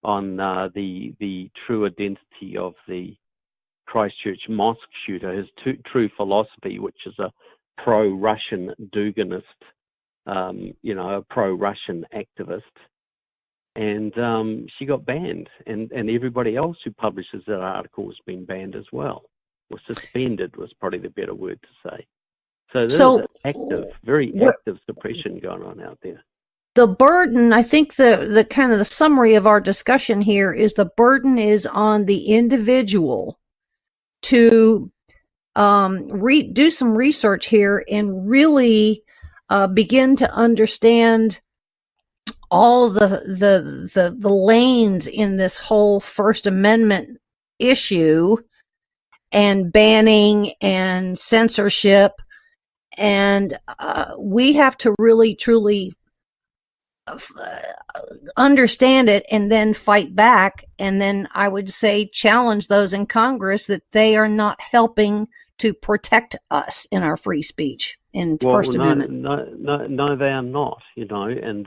on the true identity of the Christchurch mosque shooter, his true philosophy, which is a pro-Russian Duganist, a pro-Russian activist. And she got banned, and everybody else who publishes that article has been banned as well, or suspended was probably the better word to say. So there's active, very active suppression going on out there. The burden, I think the kind of the summary of our discussion here is the burden is on the individual to do some research here and really begin to understand all the lanes in this whole First Amendment issue and banning and censorship. And we have to really, truly understand it and then fight back. And then I would say challenge those in Congress that they are not helping to protect us in our free speech in First Amendment. No, they are not, and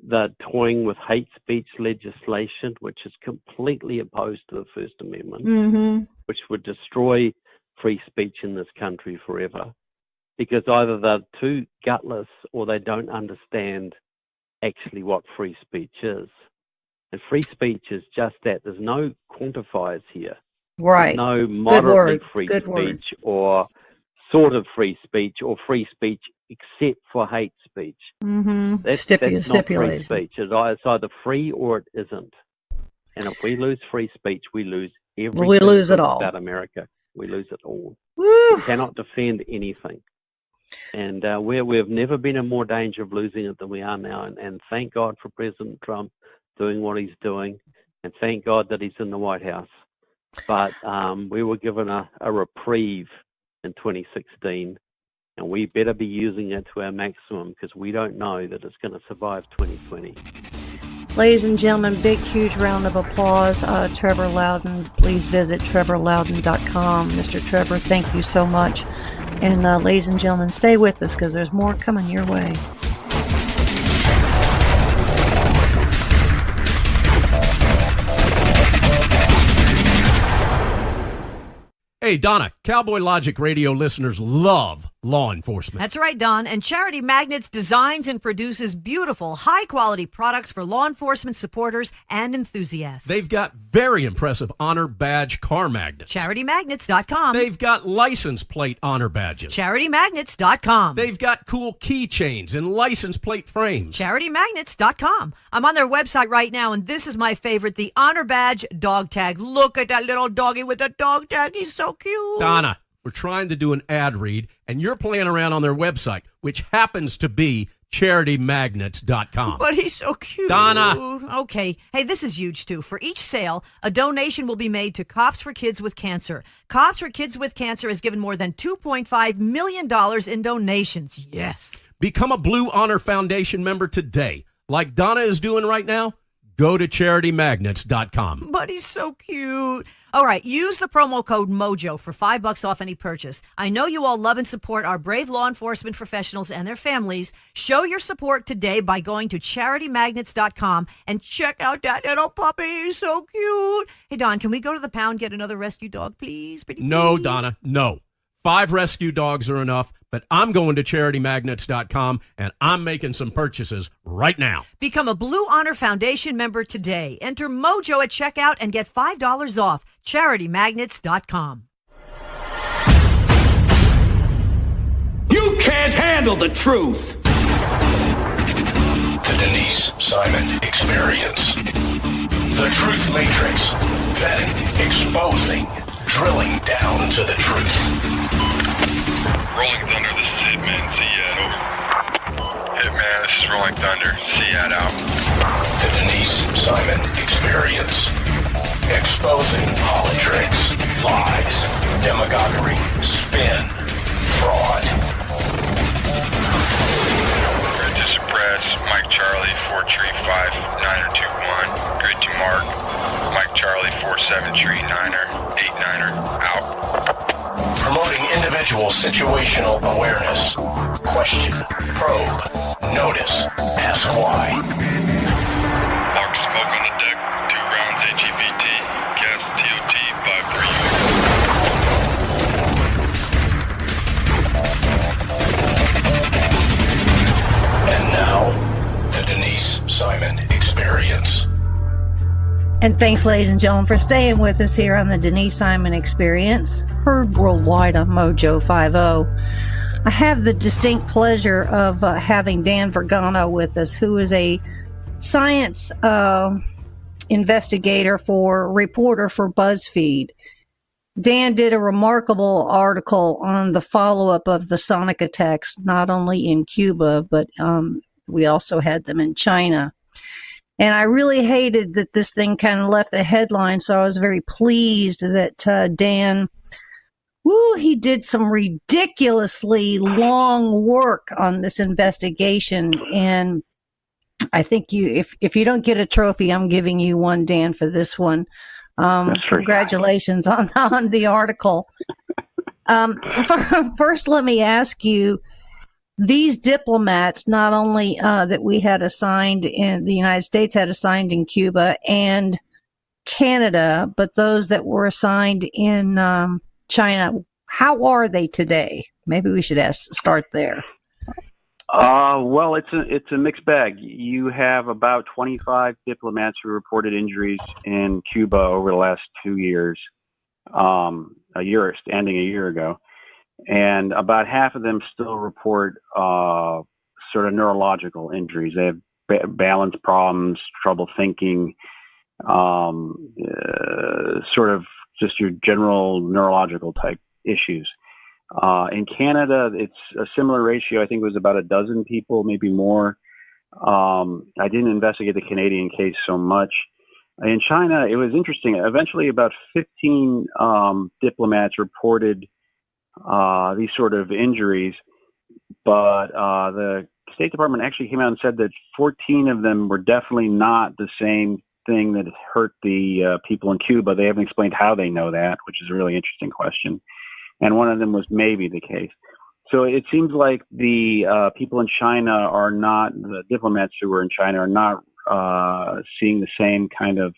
they're toying with hate speech legislation, which is completely opposed to the First Amendment, which would destroy free speech in this country forever, because either they're too gutless or they don't understand actually what free speech is. And free speech is just that. There's no quantifiers here. Right. There's no moderately free Good speech word. or sort of free speech or free speech except for hate speech. That's not free speech. It's either free or it isn't. And if we lose free speech, we lose everything. We lose it all. About America. We lose it all. Woo. We cannot defend anything. And we've never been in more danger of losing it than we are now. And thank God for President Trump doing what he's doing. And thank God that he's in the White House. But we were given a reprieve in 2016. And we better be using it to our maximum, because we don't know that it's going to survive 2020. Ladies and gentlemen, big, huge round of applause. Trevor Loudon, please visit trevorloudon.com. Mr. Trevor, thank you so much. And ladies and gentlemen, stay with us because there's more coming your way. Hey, Donna, Cowboy Logic Radio listeners love law enforcement. That's right, Don. And Charity Magnets designs and produces beautiful, high-quality products for law enforcement supporters and enthusiasts. They've got very impressive honor badge car magnets. CharityMagnets.com. They've got license plate honor badges. CharityMagnets.com. They've got cool keychains and license plate frames. CharityMagnets.com. I'm on their website right now, and this is my favorite, the honor badge dog tag. Look at that little doggy with the dog tag. He's so cute. Donna, we're trying to do an ad read, and you're playing around on their website, which happens to be CharityMagnets.com. But he's so cute. Donna. Okay. Hey, this is huge, too. For each sale, a donation will be made to Cops for Kids with Cancer. Cops for Kids with Cancer has given more than $2.5 million in donations. Yes. Become a Blue Honor Foundation member today. Like Donna is doing right now, go to CharityMagnets.com. But he's so cute. All right, use the promo code MOJO for $5 off any purchase. I know you all love and support our brave law enforcement professionals and their families. Show your support today by going to CharityMagnets.com and check out that little puppy. He's so cute. Hey, Don, can we go to the pound, get another rescue dog, please? Pretty No, please? Donna, no. 5 rescue dogs are enough, but I'm going to CharityMagnets.com, and I'm making some purchases right now. Become a Blue Honor Foundation member today. Enter MOJO at checkout and get $5 off. CharityMagnets.com. You can't handle the truth. The Denise Simon Experience. The Truth Matrix. Vetting, exposing, drilling down to the truth. Rolling Thunder, this is Hitman. Seat over. Hitman, this is Rolling Thunder. Seat out. The Denise Simon Experience. Exposing politics, lies, demagoguery, spin, fraud. Grid to suppress. Mike Charlie, 4 Tree 5, 9er 21. Grid to mark. Mike Charlie, 47 Tree 9er, 8 9er. Out. Promoting individual situational awareness. Question, probe, notice, ask why. Mark smoke on the deck. 2 rounds HEVT. Gas TOT 5 for you. And thanks, ladies and gentlemen, for staying with us here on the Denise Simon Experience, heard worldwide on Mojo 50. I have the distinct pleasure of having Dan Vergano with us, who is a science investigator reporter for BuzzFeed. Dan did a remarkable article on the follow-up of the sonic attacks, not only in Cuba, but we also had them in China. And I really hated that this thing kind of left the headline, so I was very pleased that Dan, he did some ridiculously long work on this investigation. And I think if you don't get a trophy, I'm giving you one, Dan, for this one. Congratulations on the article. First, let me ask you, these diplomats, not only that we had assigned in the United States, had assigned in Cuba and Canada, but those that were assigned in China, how are they today? Maybe we should start there. Well, it's a mixed bag. You have about 25 diplomats who reported injuries in Cuba over the last 2 years, ending a year ago. And about half of them still report sort of neurological injuries. They have balance problems, trouble thinking, sort of just your general neurological type issues. In Canada, it's a similar ratio. I think it was about a dozen people, maybe more. I didn't investigate the Canadian case so much. In China, it was interesting. Eventually, about 15 diplomats reported these sort of injuries, but the State Department actually came out and said that 14 of them were definitely not the same thing that hurt the people in Cuba. They haven't explained how they know that, which is a really interesting question. And one of them was maybe the case. So it seems like the people in China are not, the diplomats who were in China are not seeing the same kind of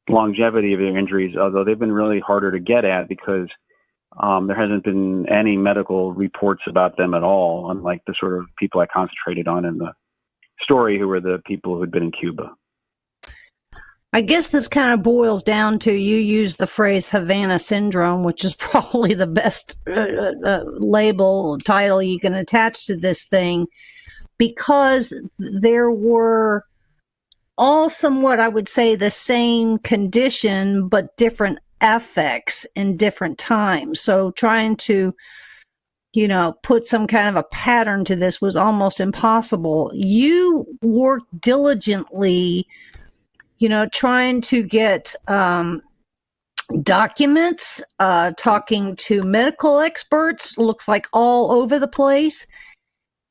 longevity of their injuries, although they've been really harder to get at because there hasn't been any medical reports about them at all, unlike the sort of people I concentrated on in the story who were the people who had been in Cuba. I guess this kind of boils down to, you use the phrase Havana syndrome, which is probably the best title you can attach to this thing, because there were all somewhat, I would say, the same condition, but different affects in different times. So trying to, put some kind of a pattern to this was almost impossible. You worked diligently, trying to get documents, talking to medical experts, looks like all over the place.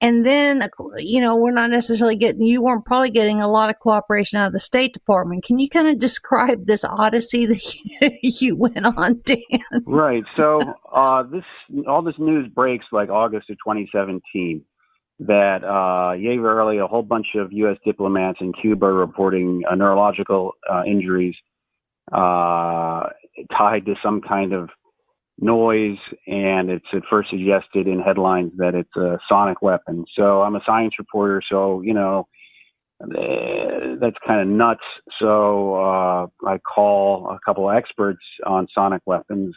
And then, we're not necessarily you weren't probably getting a lot of cooperation out of the State Department. Can you kind of describe this odyssey that you went on, Dan? Right. So all this news breaks like August of 2017. That early, a whole bunch of U.S. diplomats in Cuba reporting neurological injuries tied to some kind of noise, and it's at first suggested in headlines that it's a sonic weapon. So I'm a science reporter, so that's kind of nuts. So I call a couple of experts on sonic weapons.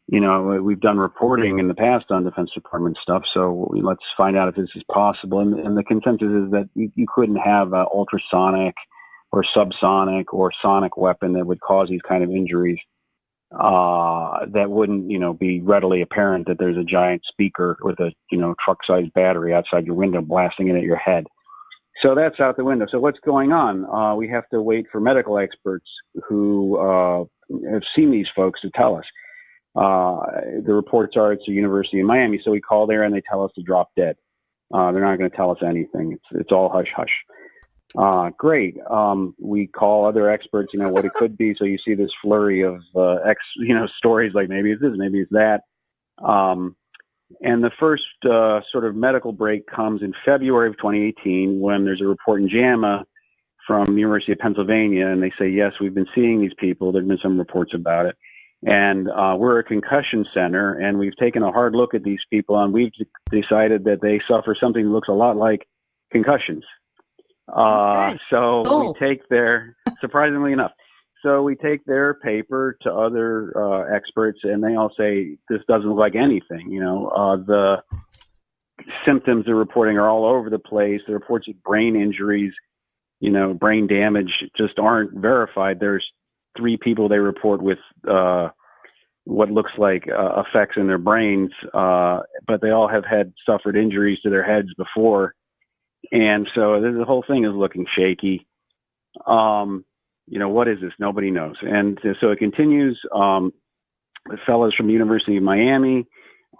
We've done reporting in the past on Defense Department stuff, so let's find out if this is possible. And the consensus is that you couldn't have an ultrasonic or subsonic or sonic weapon that would cause these kind of injuries that wouldn't, be readily apparent that there's a giant speaker with a, truck-sized battery outside your window blasting it at your head. So that's out the window. So what's going on? We have to wait for medical experts who have seen these folks to tell us. The reports are it's a university in Miami, so we call there and they tell us to drop dead. They're not going to tell us anything. It's all hush hush. Great. We call other experts, what it could be. So you see this flurry of stories like maybe it's this, maybe it's that. And the first sort of medical break comes in February of 2018 when there's a report in JAMA from the University of Pennsylvania, and they say, yes, we've been seeing these people. There have been some reports about it. And we're a concussion center, and we've taken a hard look at these people, and we've decided that they suffer something that looks a lot like concussions. So we take their surprisingly enough. So we take their paper to other experts, and they all say this doesn't look like anything. The symptoms they're reporting are all over the place. The reports of brain injuries, brain damage just aren't verified. There's 3 people they report with what looks like effects in their brains, but they all have suffered injuries to their heads before. And so the whole thing is looking shaky. What is this? Nobody knows. And so it continues. The fellows from the University of Miami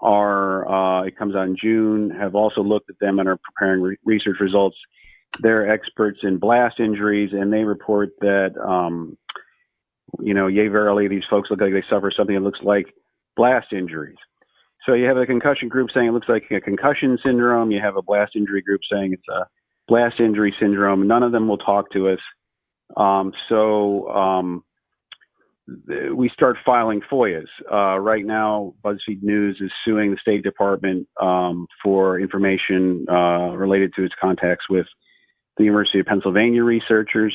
it comes out in June, have also looked at them and are preparing research results. They're experts in blast injuries, and they report that, yea, verily, these folks look like they suffer something that looks like blast injuries. So you have a concussion group saying it looks like a concussion syndrome. You have a blast injury group saying it's a blast injury syndrome. None of them will talk to us. We start filing FOIAs. Right now, BuzzFeed News is suing the State Department for information related to its contacts with the University of Pennsylvania researchers.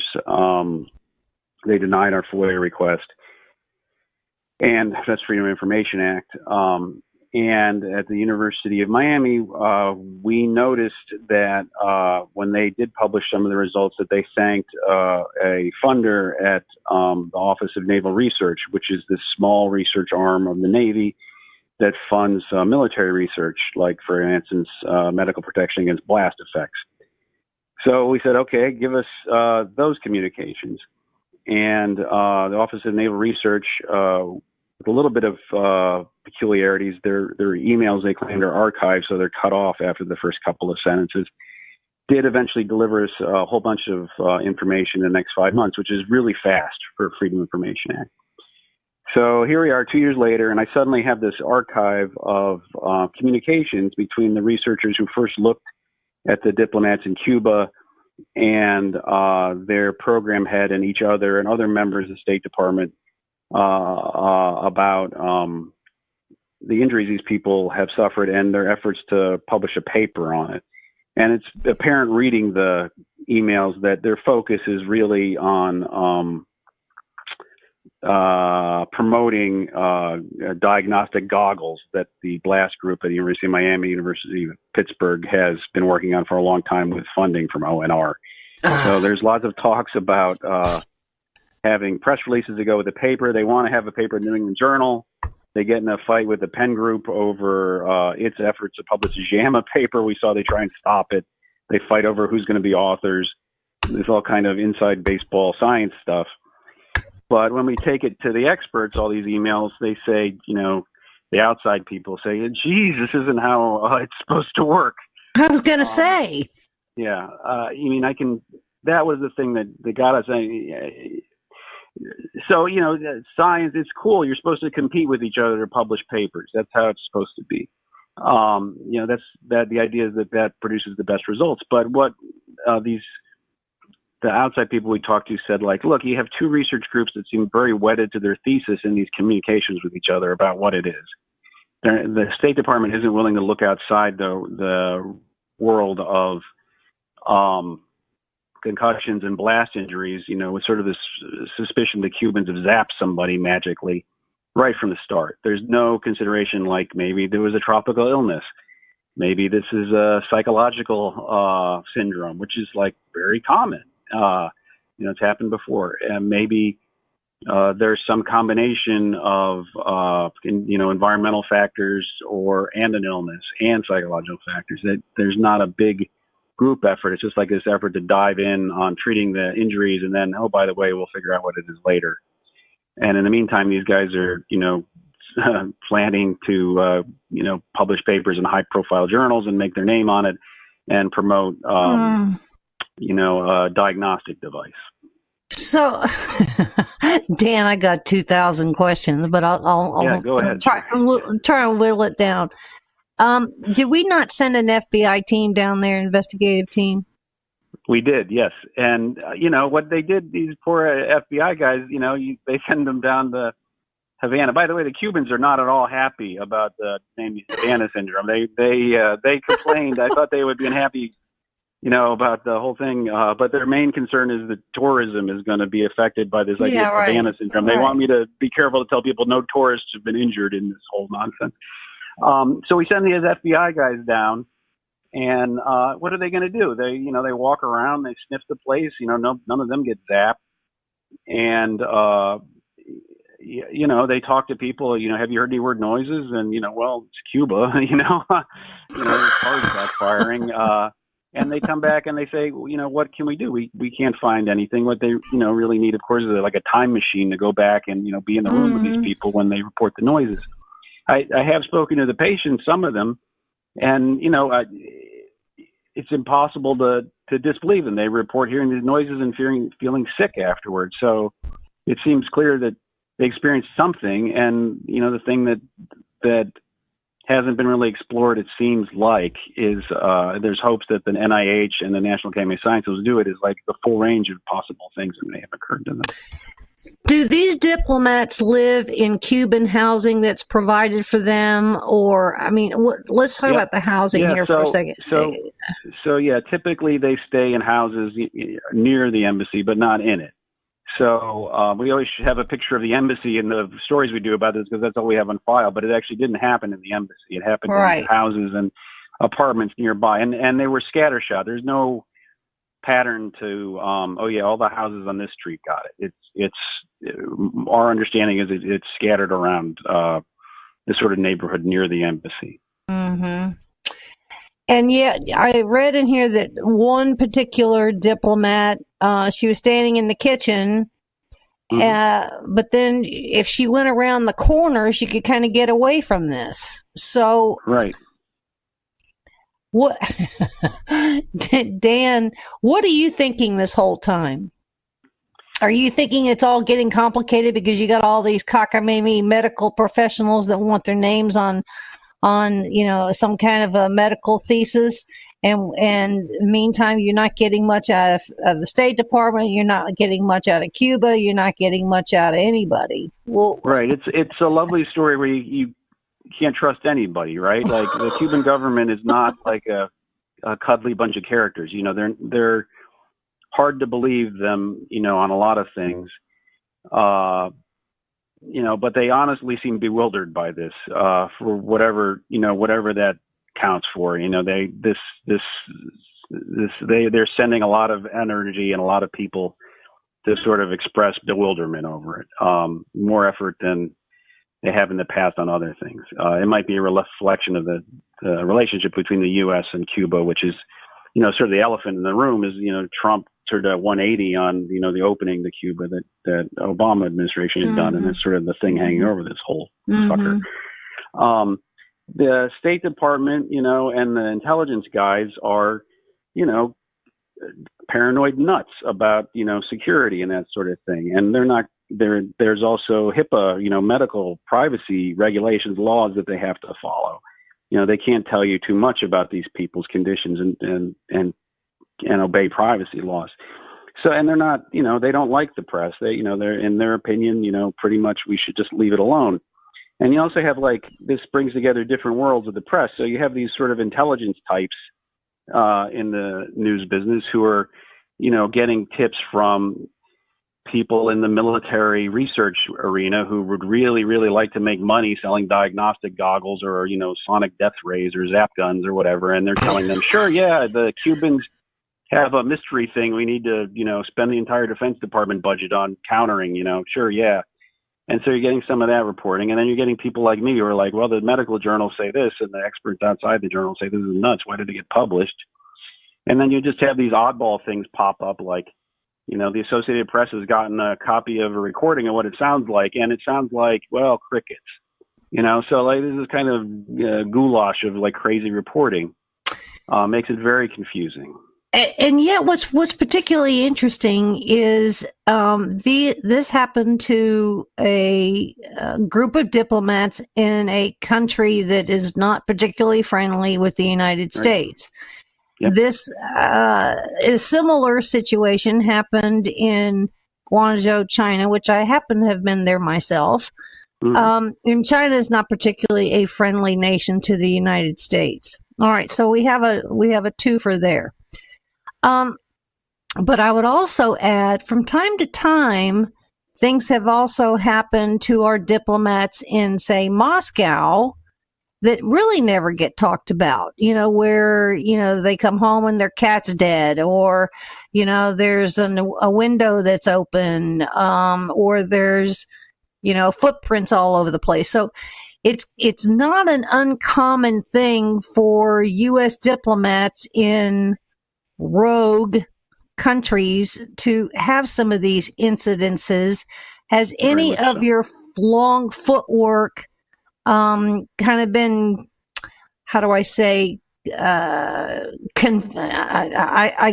They denied our FOIA request, and that's Freedom of Information Act. And at the University of Miami, we noticed that when they did publish some of the results, that they thanked a funder at the Office of Naval Research, which is this small research arm of the Navy that funds military research, like, for instance, medical protection against blast effects. So we said, okay, give us those communications. And the Office of Naval Research, with a little bit of peculiarities, their emails, they claimed, are archived, so they're cut off after the first couple of sentences, did eventually deliver us a whole bunch of information in the next 5 months, which is really fast for Freedom of Information Act. So here we are 2 years later, and I suddenly have this archive of communications between the researchers who first looked at the diplomats in Cuba and their program head and each other and other members of the State Department about the injuries these people have suffered and their efforts to publish a paper on it. And it's apparent reading the emails that their focus is really on promoting diagnostic goggles that the blast group at the University of Miami, University of Pittsburgh has been working on for a long time with funding from ONR. So there's lots of talks about having press releases to go with the paper. They want to have a paper in the New England Journal. They get in a fight with the Penn Group over its efforts to publish a JAMA paper. We saw they try and stop it. They fight over who's going to be authors. There's all kind of inside baseball science stuff. But when we take it to the experts, all these emails, they say, the outside people say, geez, this isn't how it's supposed to work. I was going to say. Yeah. That was the thing that got us. So, science, it's cool. You're supposed to compete with each other to publish papers. That's how it's supposed to be. The idea is that produces the best results. But what the outside people we talked to said, like, look, you have two research groups that seem very wedded to their thesis in these communications with each other about what it is. The State Department isn't willing to look outside the world of concussions and blast injuries, with sort of this suspicion the Cubans have zapped somebody magically right from the start. There's no consideration like maybe there was a tropical illness. Maybe this is a psychological syndrome, which is like very common. It's happened before. And maybe there's some combination of, environmental factors and an illness and psychological factors. That there's not a big group effort. It's just like this effort to dive in on treating the injuries, and then, oh, by the way, we'll figure out what it is later. And in the meantime, these guys are, planning to, publish papers in high-profile journals and make their name on it and promote, a diagnostic device. So, Dan, I got 2,000 questions, but I'll go ahead. try to whittle it down. Did we not send an FBI team down there, investigative team? We did, yes. And, what they did, these poor FBI guys, they send them down to Havana. By the way, the Cubans are not at all happy about the name Havana syndrome. They complained. I thought they would be happy about the whole thing. But their main concern is that tourism is going to be affected by this idea of Havana syndrome. They want me to be careful to tell people no tourists have been injured in this whole nonsense. So we send these FBI guys down, and what are they going to do? They walk around, they sniff the place. None of them get zapped, and they talk to people. Have you heard any weird noises? And well, it's Cuba. Cars backfiring. And they come back and they say, what can we do? We can't find anything. What they really need, of course, is like a time machine to go back and be in the room with these people when they report the noises. I have spoken to the patients, some of them, and it's impossible to disbelieve them. They report hearing these noises and feeling sick afterwards. So it seems clear that they experienced something, and the thing that hasn't been really explored, it seems like, is there's hopes that the NIH and the National Academy of Sciences will do it, is like the full range of possible things that may have occurred to them. Do these diplomats live in Cuban housing that's provided for them? Or, let's talk about the housing here for a second. So yeah, typically they stay in houses near the embassy, but not in it. So we always have a picture of the embassy in the stories we do about this because that's all we have on file. But it actually didn't happen in the embassy. It happened in houses and apartments nearby, and they were scattershot. There's no pattern to all the houses on this street got it. It's our understanding is it's scattered around this sort of neighborhood near the embassy. Mm-hmm. And yet, I read in here that one particular diplomat, she was standing in the kitchen, but then if she went around the corner, she could kind of get away from this. So, right. What, Dan, what are you thinking this whole time? Are you thinking it's all getting complicated because you got all these cockamamie medical professionals that want their names on some kind of a medical thesis, and meantime you're not getting much out of the State Department, you're not getting much out of Cuba, you're not getting much out of anybody? Well, right. It's a lovely story where you can't trust anybody, right? Like the Cuban government is not like a cuddly bunch of characters. They're hard to believe them, on a lot of things. But they honestly seem bewildered by this, for whatever that counts for. They're sending a lot of energy and a lot of people to sort of express bewilderment over it. More effort than they have in the past on other things. It might be a reflection of the relationship between the U.S. and Cuba, which is, sort of the elephant in the room is, Trump sort of 180 on, the opening to Cuba that Obama administration had done. And that's sort of the thing hanging over this whole fucker. The State Department, and the intelligence guys are, paranoid nuts about, security and that sort of thing. And they're not there. There's also HIPAA, medical privacy regulations, laws that they have to follow. They can't tell you too much about these people's conditions and obey privacy laws. So, and they're not, they don't like the press. They, they're, in their opinion, pretty much we should just leave it alone. And you also have this brings together different worlds of the press. So you have these sort of intelligence types in the news business who are, getting tips from people in the military research arena who would really, really like to make money selling diagnostic goggles or, sonic death rays or zap guns or whatever. And they're telling them, sure, yeah, the Cubans have a mystery thing we need to, spend the entire Defense Department budget on countering, sure, yeah. And so you're getting some of that reporting. And then you're getting people like me who are like, well, the medical journals say this and the experts outside the journal say this is nuts. Why did it get published? And then you just have these oddball things pop up like, the Associated Press has gotten a copy of a recording of what it sounds like. And it sounds like, well, crickets, so this is kind of goulash of crazy reporting. Makes it very confusing. And yet what's particularly interesting is this happened to a group of diplomats in a country that is not particularly friendly with the United States. Yep. This a similar situation happened in Guangzhou, China, which I happen to have been there myself. Mm-hmm. And China is not particularly a friendly nation to the United States. All right, so we have a twofer there. But I would also add, from time to time, things have also happened to our diplomats in, say, Moscow that really never get talked about, where, they come home and their cat's dead, or, there's a window that's open, or there's, footprints all over the place. So it's not an uncommon thing for U.S. diplomats in rogue countries to have some of these incidences. Has any of your long footwork kind of been, how do I say, I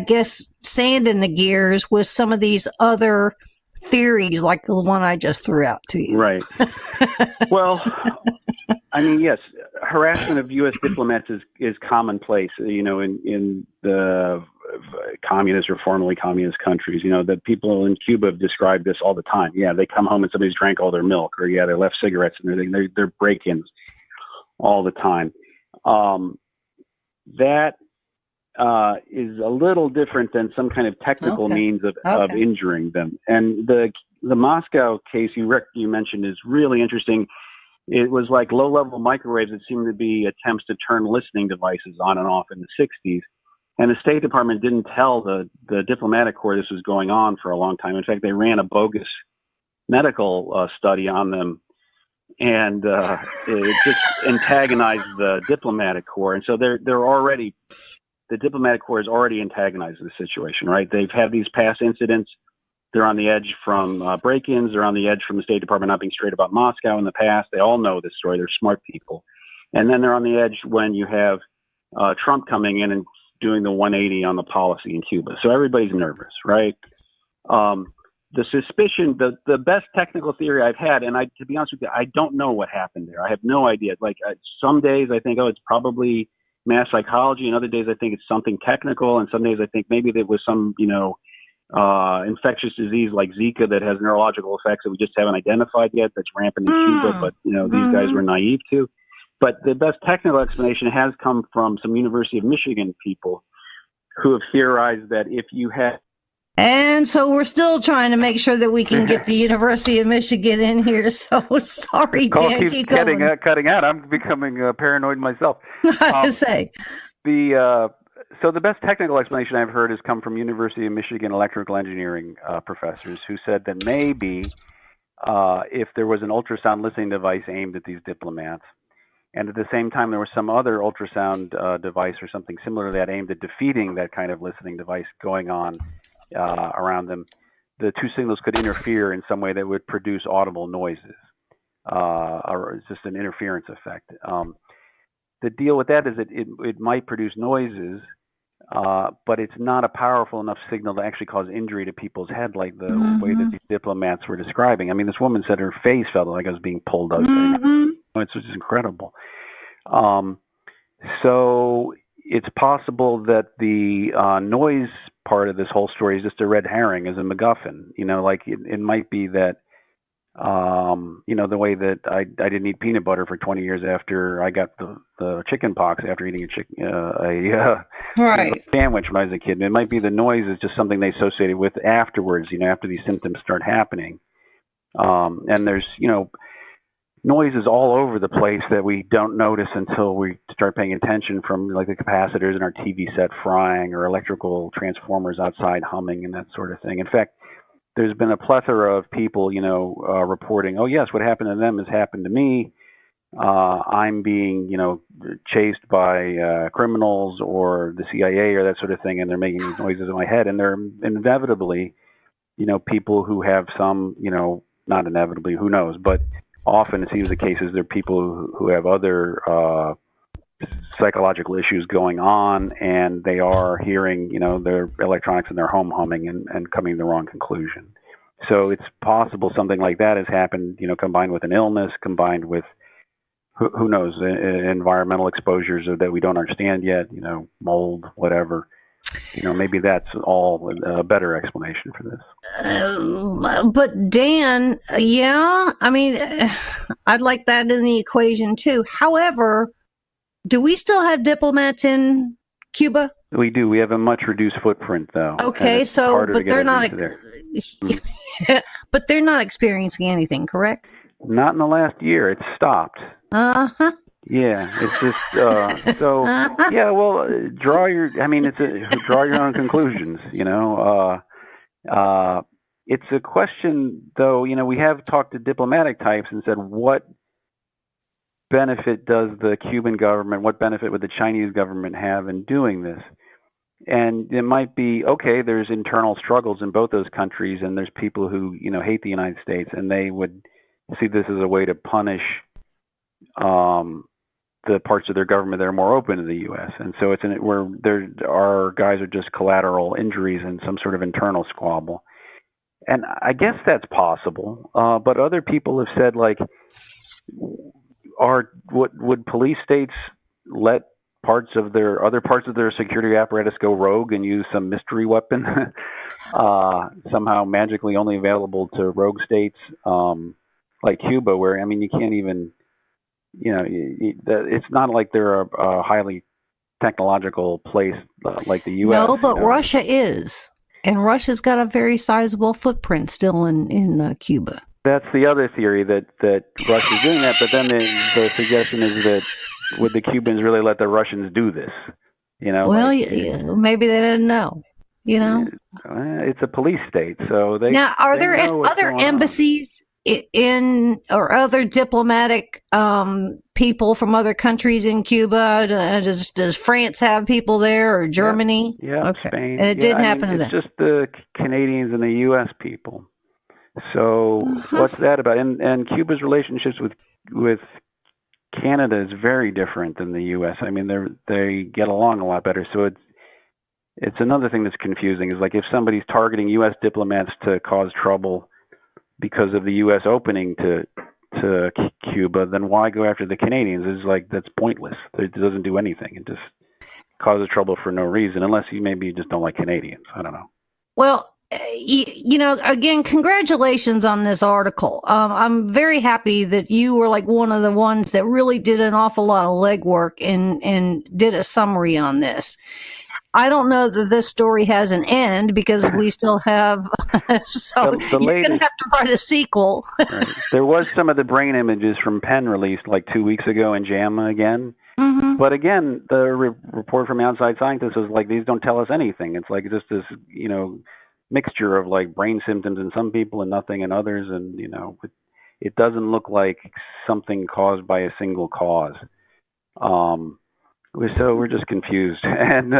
guess sand in the gears with some of these other theories like the one I just threw out to you? Right. Well, I mean, yes, harassment of U.S. diplomats is commonplace, in the communist or formerly communist countries. The people in Cuba have described this all the time. Yeah, they come home and somebody's drank all their milk, or they left cigarettes and they're break-ins all the time. That is a little different than some kind of technical means of injuring them. And the Moscow case you mentioned is really interesting. It was like low-level microwaves that seemed to be attempts to turn listening devices on and off in the 60s. And the State Department didn't tell the diplomatic corps this was going on for a long time. In fact, they ran a bogus medical study on them, and it just antagonized the diplomatic corps. And so the diplomatic corps is already antagonized the situation, right? They've had these past incidents. They're on the edge from break-ins. They're on the edge from the State Department not being straight about Moscow in the past. They all know this story. They're smart people. And then they're on the edge when you have Trump coming in and doing the 180 on the policy in Cuba. So everybody's nervous, right? The suspicion, the best technical theory I've had, and to be honest with you, I don't know what happened there. I have no idea. Like some days I think, it's probably mass psychology, and other days I think it's something technical, and some days I think maybe there was some, infectious disease like Zika that has neurological effects that we just haven't identified yet that's rampant in Cuba, but, these guys were naive to. But the best technical explanation has come from some University of Michigan people who have theorized that if you had... And so we're still trying to make sure that we can get the University of Michigan in here. So sorry, Dan. Keep cutting out. I'm becoming paranoid myself. I say. So the best technical explanation I've heard has come from University of Michigan electrical engineering professors who said that maybe if there was an ultrasound listening device aimed at these diplomats, and at the same time there was some other ultrasound device or something similar to that aimed at defeating that kind of listening device going on around them, the two signals could interfere in some way that would produce audible noises, or it's just an interference effect. The deal with that is that it might produce noises, but it's not a powerful enough signal to actually cause injury to people's head like the way that these diplomats were describing. I mean, this woman said her face felt like it was being pulled out. It's just incredible. So it's possible that the noise part of this whole story is just a red herring, is a MacGuffin. It might be that, the way that I didn't eat peanut butter for 20 years after I got the chicken pox after eating a sandwich when I was a kid. And it might be the noise is just something they associated with afterwards, after these symptoms start happening. And there's, noises all over the place that we don't notice until we start paying attention, from like the capacitors in our TV set frying or electrical transformers outside humming and that sort of thing. In fact, there's been a plethora of people, reporting, oh yes, what happened to them has happened to me. I'm being, chased by criminals or the CIA or that sort of thing, and they're making these noises in my head. And they're inevitably, people who have some, not inevitably, who knows, but often it seems the case is they're people who have other psychological issues going on, and they are hearing, their electronics in their home humming and coming to the wrong conclusion. So it's possible something like that has happened, combined with an illness, combined with, who knows, environmental exposures that we don't understand yet, mold, whatever. Maybe that's all a better explanation for this. But Dan, I'd like that in the equation too. However, do we still have diplomats in Cuba? We do. We have a much reduced footprint, though. Okay, so but they're not. But they're not experiencing anything, correct? Not in the last year. It's stopped. Uh-huh. Yeah, it's just so. Yeah, well, draw your own conclusions. It's a question, though. We have talked to diplomatic types and said, what benefit does the Cuban government, what benefit would the Chinese government have in doing this? And it might be, okay, there's internal struggles in both those countries, and there's people who hate the United States, and they would see this as a way to punish the parts of their government that are more open to the U.S. And so it's where our guys are just collateral injuries and some sort of internal squabble. And I guess that's possible. But other people have said, like, would police states let other parts of their security apparatus go rogue and use some mystery weapon somehow magically only available to rogue states like Cuba, where you can't even. It's not like they're a highly technological place like the U.S. No, but Russia is. And Russia's got a very sizable footprint still in Cuba. That's the other theory, that Russia's doing that. But then the suggestion is that would the Cubans really let the Russians do this? Well, maybe they didn't know. It's a police state, so they. Now, are there other embassies in or other diplomatic people from other countries in Cuba? Does France have people there, or Germany? Yeah, okay. Spain. And it didn't happen to them. It's just the Canadians and the U.S. people. So what's that about? And Cuba's relationships with Canada is very different than the U.S. They get along a lot better. So it's another thing that's confusing. Is like if somebody's targeting U.S. diplomats to cause trouble because of the U.S. opening to Cuba, then why go after the Canadians? It's like, that's pointless. It doesn't do anything. It just causes trouble for no reason, unless maybe you just don't like Canadians. I don't know. Well, again, congratulations on this article. I'm very happy that you were like one of the ones that really did an awful lot of legwork and did a summary on this. I don't know that this story has an end because we still have, so you're going to have to write a sequel. Right. There was some of the brain images from Penn released like 2 weeks ago in JAMA again. Mm-hmm. But again, the report from outside scientists was like, these don't tell us anything. It's like just this, mixture of like brain symptoms in some people and nothing in others. And, it doesn't look like something caused by a single cause. So we're just confused, and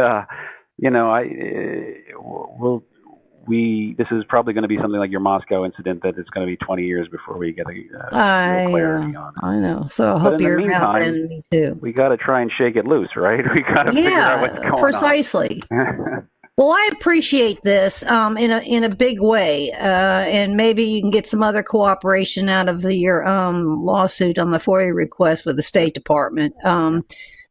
this is probably going to be something like your Moscow incident, that it's going to be 20 years before we get real clarity on it. I know. So I hope you're around then, me too. We got to try and shake it loose, right? We got to figure out what's going precisely. on. Well, I appreciate this in a big way, and maybe you can get some other cooperation out of your lawsuit on the FOIA request with the State Department.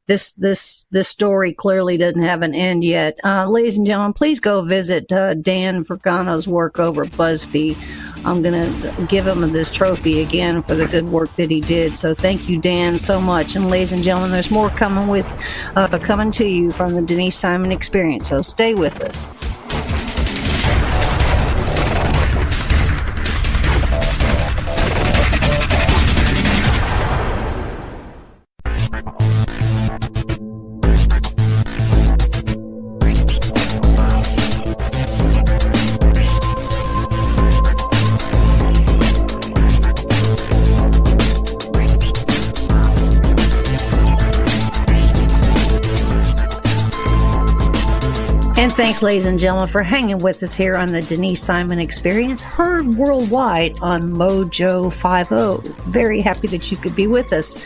This story clearly doesn't have an end yet. Ladies and gentlemen, please go visit Dan Vergano's work over at BuzzFeed. I'm going to give him this trophy again for the good work that he did. So thank you, Dan, so much. And ladies and gentlemen, there's more coming to you from the Denise Simon Experience. So stay with us. And thanks, ladies and gentlemen, for hanging with us here on the Denise Simon Experience, heard worldwide on Mojo 50. Very happy that you could be with us.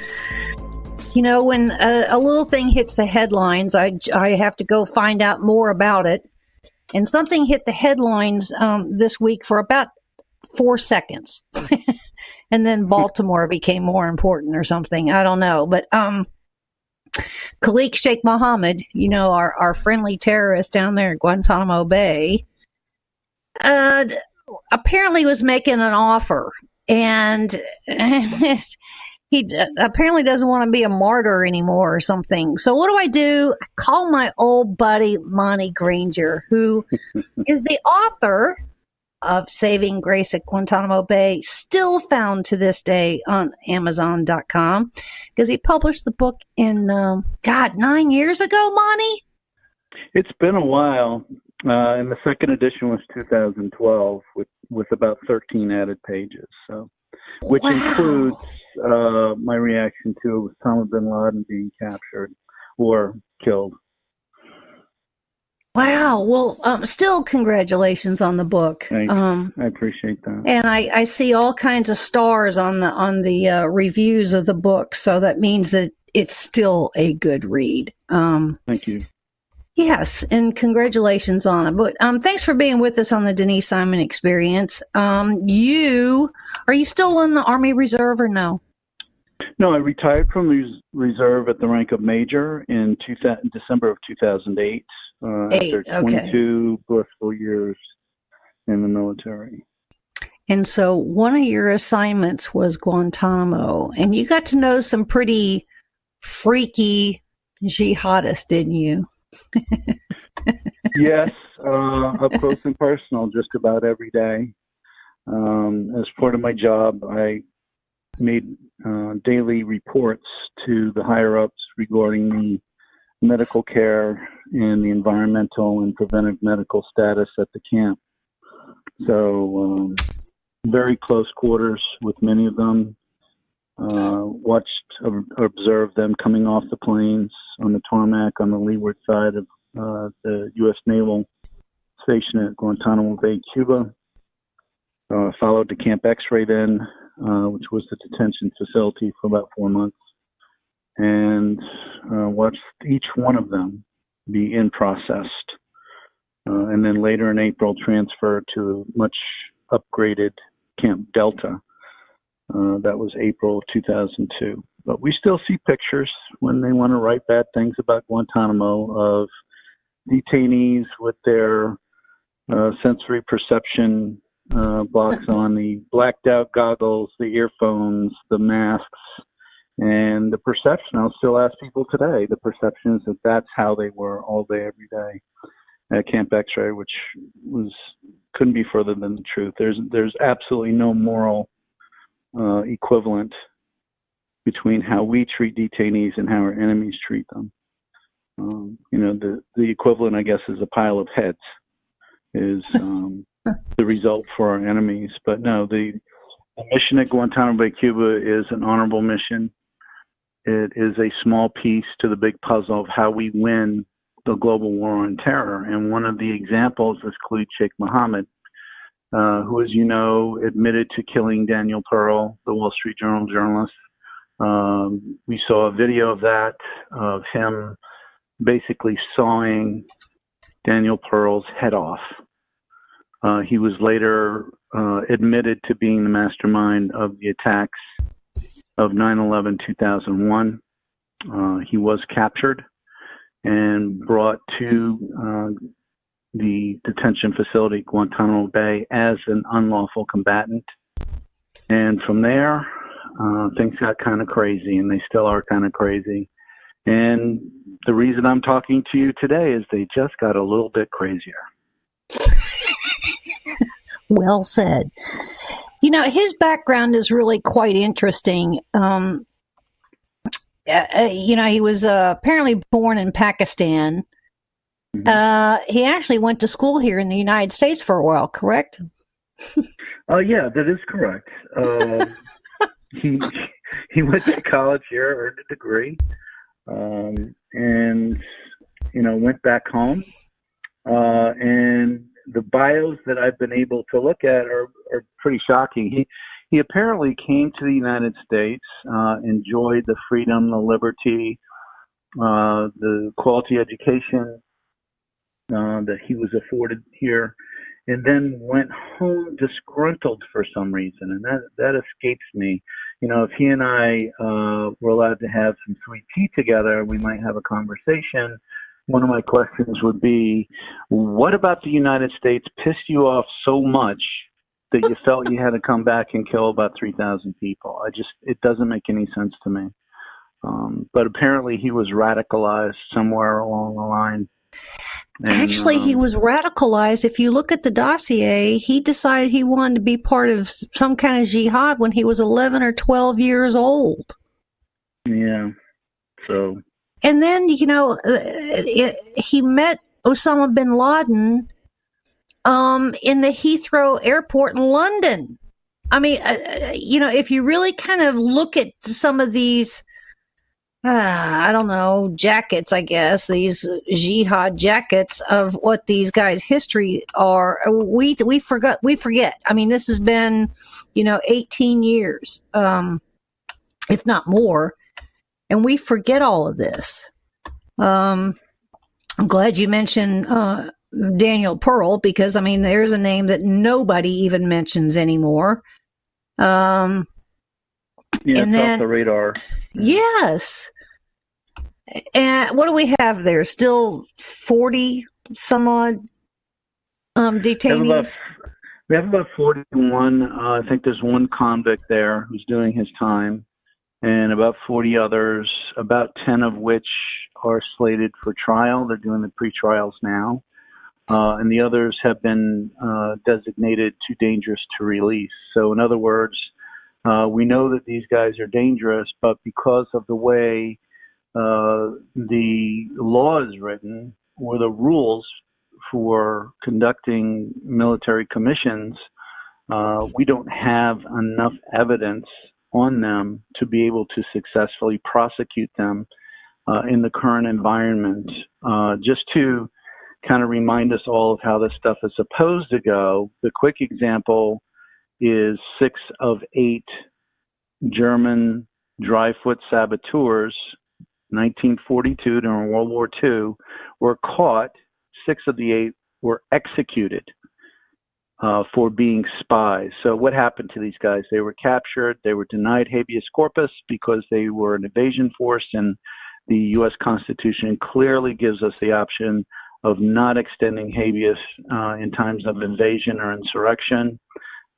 When a little thing hits the headlines, I have to go find out more about it. And something hit the headlines this week for about 4 seconds. And then Baltimore became more important or something. I don't know. But Khalik Sheikh Mohammed, our friendly terrorist down there in Guantanamo Bay, apparently was making an offer. And he apparently doesn't want to be a martyr anymore or something. So what do? I call my old buddy Monte Granger, who is the author of Saving Grace at Guantanamo Bay, still found to this day on Amazon.com, because he published the book in, 9 years ago, Monte? It's been a while, and the second edition was 2012 with about 13 added pages, so which includes my reaction to Osama bin Laden being captured or killed. Wow. Well, still congratulations on the book. Thanks. I appreciate that. And I see all kinds of stars on the reviews of the book, so that means that it's still a good read. Thank you. Yes, and congratulations on it. But thanks for being with us on the Denise Simon Experience. Are you still in the Army Reserve or no? No, I retired from the reserve at the rank of major in December of 2008 after 22 blissful years in the military. And so one of your assignments was Guantanamo, and you got to know some pretty freaky jihadists, didn't you? Yes, up close and personal, just about every day. As part of my job, I made daily reports to the higher-ups regarding the medical care and the environmental and preventive medical status at the camp. So very close quarters with many of them. Observed them coming off the planes on the tarmac on the leeward side of the U.S. Naval Station at Guantanamo Bay, Cuba. Followed to Camp X-Ray then, which was the detention facility for about 4 months, and watched each one of them be in-processed. And then later in April, transferred to a much upgraded Camp Delta. That was April of 2002. But we still see pictures when they want to write bad things about Guantanamo of detainees with their sensory perception blocks on, the blacked out goggles, the earphones, the masks, and the perception. I'll still ask people today, the perception is that that's how they were all day, every day at Camp X-Ray, which couldn't be further than the truth. There's absolutely no moral equivalent between how we treat detainees and how our enemies treat them. The equivalent, I guess, is a pile of heads is the result for our enemies. But no, the mission at Guantanamo Bay, Cuba is an honorable mission. It is a small piece to the big puzzle of how we win the global war on terror. And one of the examples is Khalid Sheikh Mohammed, who, as you know, admitted to killing Daniel Pearl, the Wall Street Journal journalist. We saw a video of that, of him basically sawing Daniel Pearl's head off. He was later admitted to being the mastermind of the attacks of 9/11/2001. He was captured and brought to the detention facility, Guantanamo Bay, as an unlawful combatant. And from there, things got kind of crazy, and they still are kind of crazy. And the reason I'm talking to you today is they just got a little bit crazier. Well said. His background is really quite interesting. He was apparently born in Pakistan. Mm-hmm. He actually went to school here in the United States for a while, correct? Yeah, that is correct. He went to college here, earned a degree, and went back home. And the bios that I've been able to look at are pretty shocking. He apparently came to the United States, enjoyed the freedom, the liberty, the quality education that he was afforded here, and then went home disgruntled for some reason, and that escapes me. If he and I were allowed to have some sweet tea together, we might have a conversation. One of my questions would be, what about the United States pissed you off so much that you felt you had to come back and kill about 3,000 people. It doesn't make any sense to me. But apparently he was radicalized somewhere along the line. And, actually, he was radicalized. If you look at the dossier, he decided he wanted to be part of some kind of jihad when he was 11 or 12 years old. Yeah. So. And then, he met Osama bin Laden in the Heathrow Airport in London. I mean, if you really kind of look at some of these, I don't know, jackets, I guess, these jihad jackets of what these guys' history are, we forget. I mean, this has been, 18 years, if not more, and we forget all of this. I'm glad you mentioned Daniel Pearl, because, I mean, there's a name that nobody even mentions anymore. Yeah, it's off the radar. Yes. And what do we have there? Still 40 some odd detainees? We have about 41. I think there's one convict there who's doing his time, and about 40 others, about 10 of which are slated for trial. They're doing the pre-trials now. And the others have been designated too dangerous to release. So in other words, we know that these guys are dangerous, but because of the way the law is written, or the rules for conducting military commissions, we don't have enough evidence on them to be able to successfully prosecute them in the current environment. Just to kind of remind us all of how this stuff is supposed to go, the quick example is 6 of 8 German dry-foot saboteurs, 1942 during World War II, were caught. 6 of the 8 were executed for being spies. So what happened to these guys? They were captured. They were denied habeas corpus because they were an invasion force, and the U.S. Constitution clearly gives us the option of not extending habeas in times of invasion or insurrection.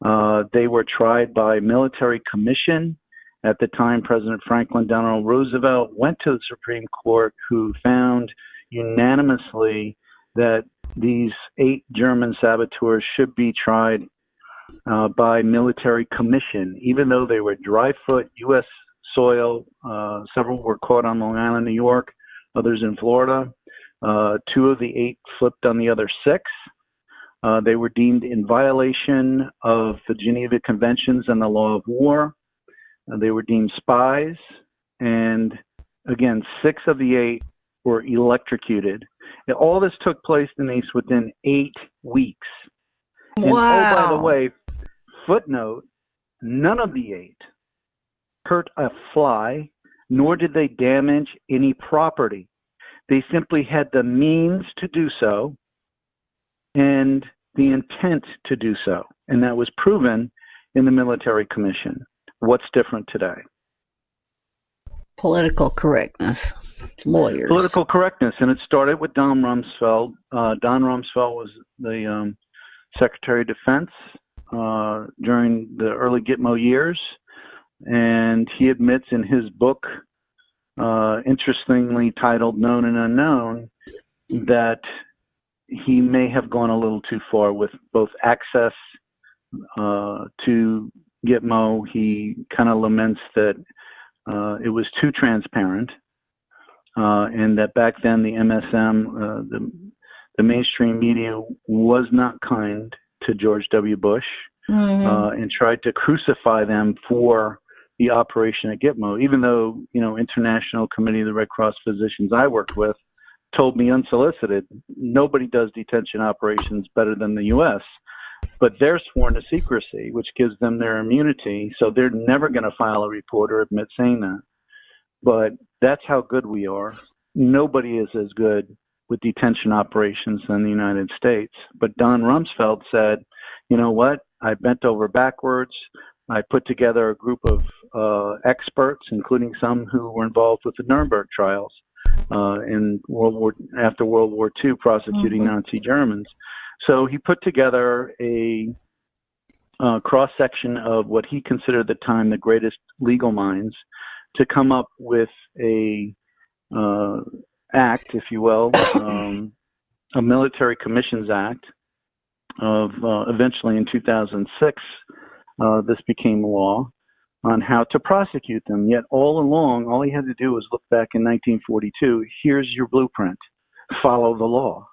They were tried by military commission. At the time, President Franklin Delano Roosevelt went to the Supreme Court, who found unanimously that these 8 German saboteurs should be tried by military commission, even though they were dry-foot U.S. soil. Several were caught on Long Island, New York, others in Florida. 2 of the 8 flipped on the other 6. They were deemed in violation of the Geneva Conventions and the law of war. They were deemed spies. And again, 6 of the 8 were electrocuted. And all this took place, Denise, within 8 weeks. Wow. And oh, by the way, footnote, none of the 8 hurt a fly, nor did they damage any property. They simply had the means to do so and the intent to do so. And that was proven in the military commission. What's different today? Political correctness. Lawyers. Political correctness. And it started with Don Rumsfeld. Don Rumsfeld was the Secretary of Defense during the early Gitmo years. And he admits in his book, interestingly titled Known and Unknown, that he may have gone a little too far with both access to Gitmo. He kind of laments that it was too transparent, and that back then the MSM, the mainstream media, was not kind to George W. Bush, and tried to crucify them for the operation at Gitmo, even though, International Committee of the Red Cross Physicians I worked with told me unsolicited, nobody does detention operations better than the U.S., but they're sworn to secrecy, which gives them their immunity, so they're never going to file a report or admit saying that. But that's how good we are. Nobody is as good with detention operations than the United States. But Don Rumsfeld said, you know what, I bent over backwards. I put together a group of experts, including some who were involved with the Nuremberg trials after World War II, prosecuting Nazi Germans. So he put together a cross-section of what he considered at the time the greatest legal minds to come up with a act, if you will, a Military Commissions Act of eventually in 2006, this became law on how to prosecute them. Yet all along, all he had to do was look back in 1942. Here's your blueprint. Follow the law.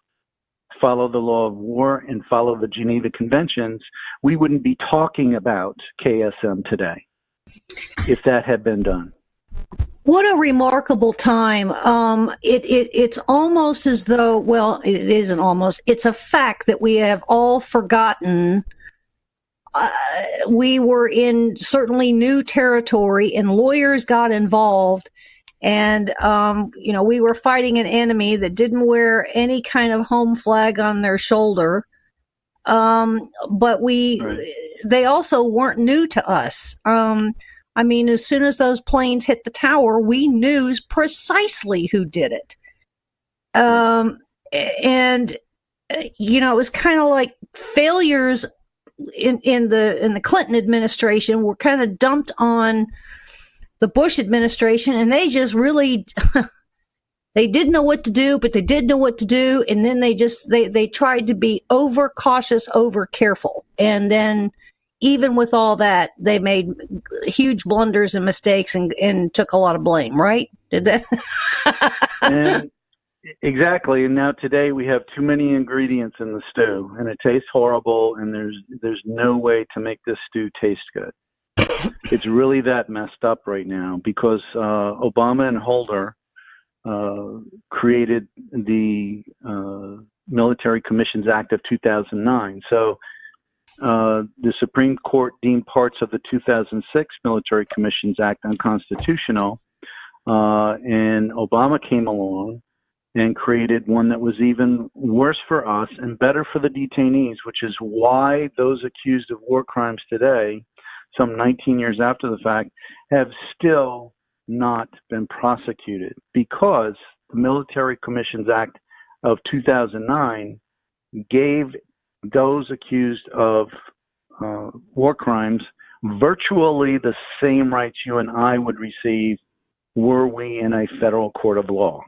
Follow the law of war and follow the Geneva Conventions. We wouldn't be talking about KSM today if that had been done. What a remarkable time. It's almost as though, well, it isn't almost, it's a fact that we have all forgotten. We were in certainly new territory and lawyers got involved. And, we were fighting an enemy that didn't wear any kind of home flag on their shoulder. But they also weren't new to us. As soon as those planes hit the tower, we knew precisely who did it. It was kind of like failures in the Clinton administration were kind of dumped on the Bush administration, and they just really they didn't know what to do, but they did know what to do, and then they tried to be over cautious, over careful, and then even with all that, they made huge blunders and mistakes and took a lot of blame, right? Did that? And exactly. And now today we have too many ingredients in the stew, and it tastes horrible, and there's no way to make this stew taste good. It's really that messed up right now because Obama and Holder created the Military Commissions Act of 2009. So the Supreme Court deemed parts of the 2006 Military Commissions Act unconstitutional, and Obama came along and created one that was even worse for us and better for the detainees, which is why those accused of war crimes today, some 19 years after the fact, have still not been prosecuted because the Military Commissions Act of 2009 gave those accused of war crimes virtually the same rights you and I would receive were we in a federal court of law.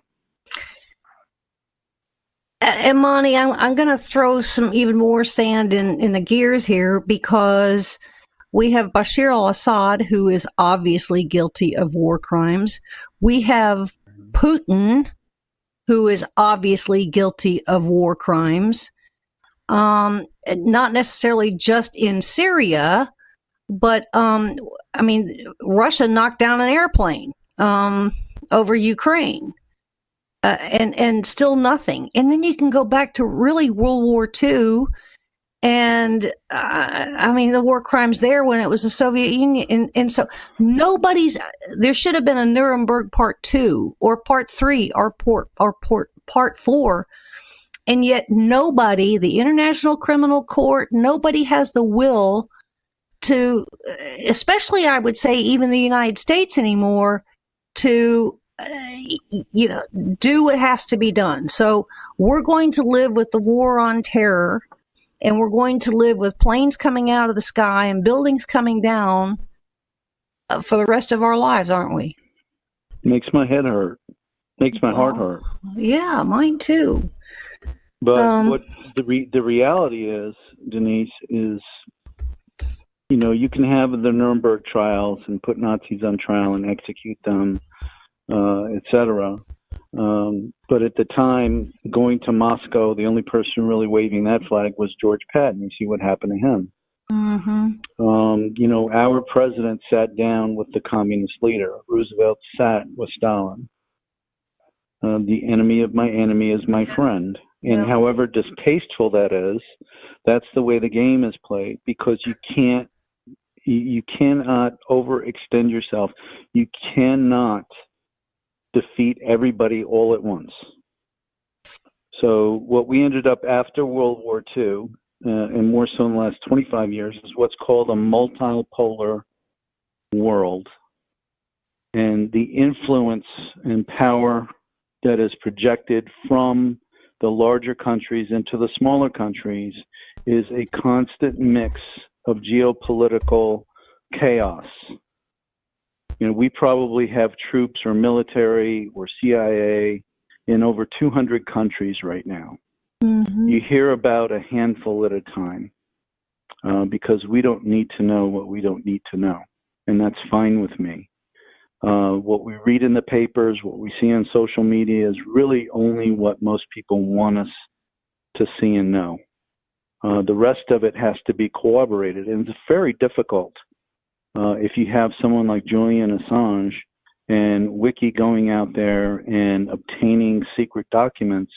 And Monte, I'm going to throw some even more sand in the gears here because we have Bashar al-Assad, who is obviously guilty of war crimes. We have Putin, who is obviously guilty of war crimes. Not necessarily just in Syria, but Russia knocked down an airplane over Ukraine, and still nothing. And then you can go back to really World War II, and the war crimes there when it was the Soviet Union, and so there should have been a Nuremberg Part 2 or Part 3 or Part 4. And yet nobody, the International Criminal Court, nobody has the will to, especially I would say even the United States anymore, to, do what has to be done. So we're going to live with the war on terror, and we're going to live with planes coming out of the sky and buildings coming down for the rest of our lives, aren't we? Makes my head hurt. Makes my heart hurt. Yeah, mine too. But what the reality is, Denise, is, you can have the Nuremberg trials and put Nazis on trial and execute them, etc. But at the time, going to Moscow, the only person really waving that flag was George Patton. You see what happened to him. Mm-hmm. Our president sat down with the communist leader. Roosevelt sat with Stalin. The enemy of my enemy is my friend. And however distasteful that is, that's the way the game is played, because you cannot overextend yourself. You cannot defeat everybody all at once. So what we ended up after World War II, and more so in the last 25 years, is what's called a multipolar world. And the influence and power that is projected from the larger countries into the smaller countries is a constant mix of geopolitical chaos. We probably have troops or military or CIA in over 200 countries right now. Mm-hmm. You hear about a handful at a time because we don't need to know what we don't need to know, and that's fine with me. What we read in the papers, what we see on social media is really only what most people want us to see and know. The rest of it has to be corroborated, and it's very difficult. If you have someone like Julian Assange and Wiki going out there and obtaining secret documents,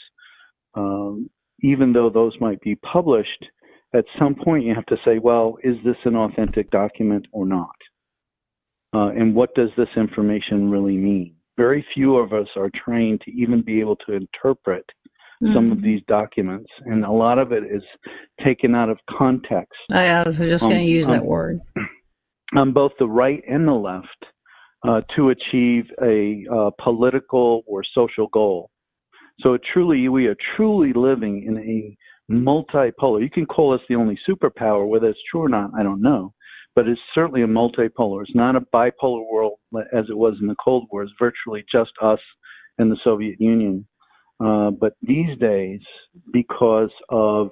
even though those might be published, at some point you have to say, well, is this an authentic document or not? And what does this information really mean? Very few of us are trained to even be able to interpret some of these documents, and a lot of it is taken out of context. I was just going to use that word. On both the right and the left to achieve a political or social goal. So we are truly living in a multipolar. You can call us the only superpower. Whether it's true or not, I don't know. But it's certainly a multipolar. It's not a bipolar world as it was in the Cold War. It's virtually just us and the Soviet Union. But these days, because of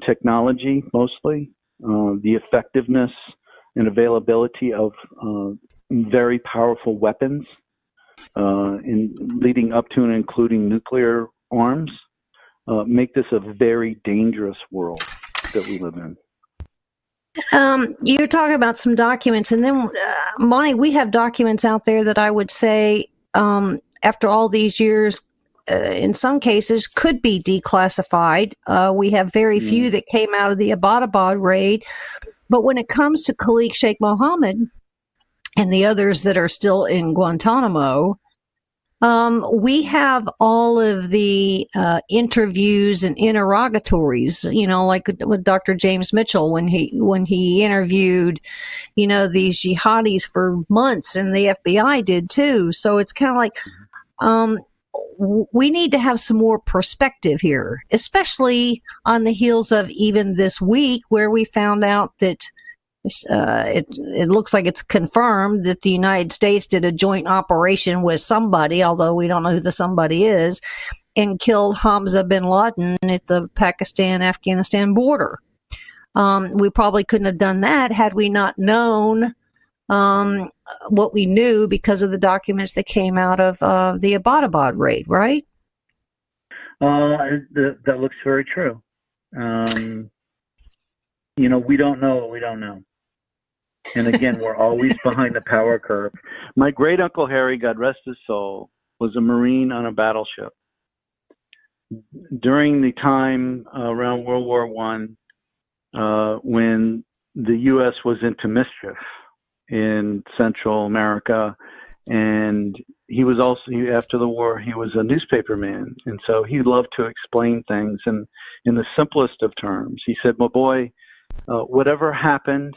technology mostly, the effectiveness and availability of very powerful weapons, leading up to and including nuclear arms, make this a very dangerous world that we live in. You're talking about some documents, and then, Monte, we have documents out there that I would say, after all these years, in some cases, could be declassified. We have very few that came out of the Abbottabad raid. But when it comes to Khalid Sheikh Mohammed and the others that are still in Guantanamo, we have all of the interviews and interrogatories, like with Dr. James Mitchell when he interviewed, these jihadis for months, and the FBI did too. So it's kind of like we need to have some more perspective here, especially on the heels of even this week where we found out that it looks like it's confirmed that the United States did a joint operation with somebody, although we don't know who the somebody is, and killed Hamza bin Laden at the Pakistan-Afghanistan border. We probably couldn't have done that had we not known what we knew because of the documents that came out of the Abbottabad raid, right? That looks very true. We don't know what we don't know. And again, we're always behind the power curve. My great Uncle Harry, God rest his soul, was a Marine on a battleship. During the time around World War I, when the U.S. was into mischief in Central America, and he was also, after the war, he was a newspaper man, and so he loved to explain things in the simplest of terms. He said, "My boy, whatever happened,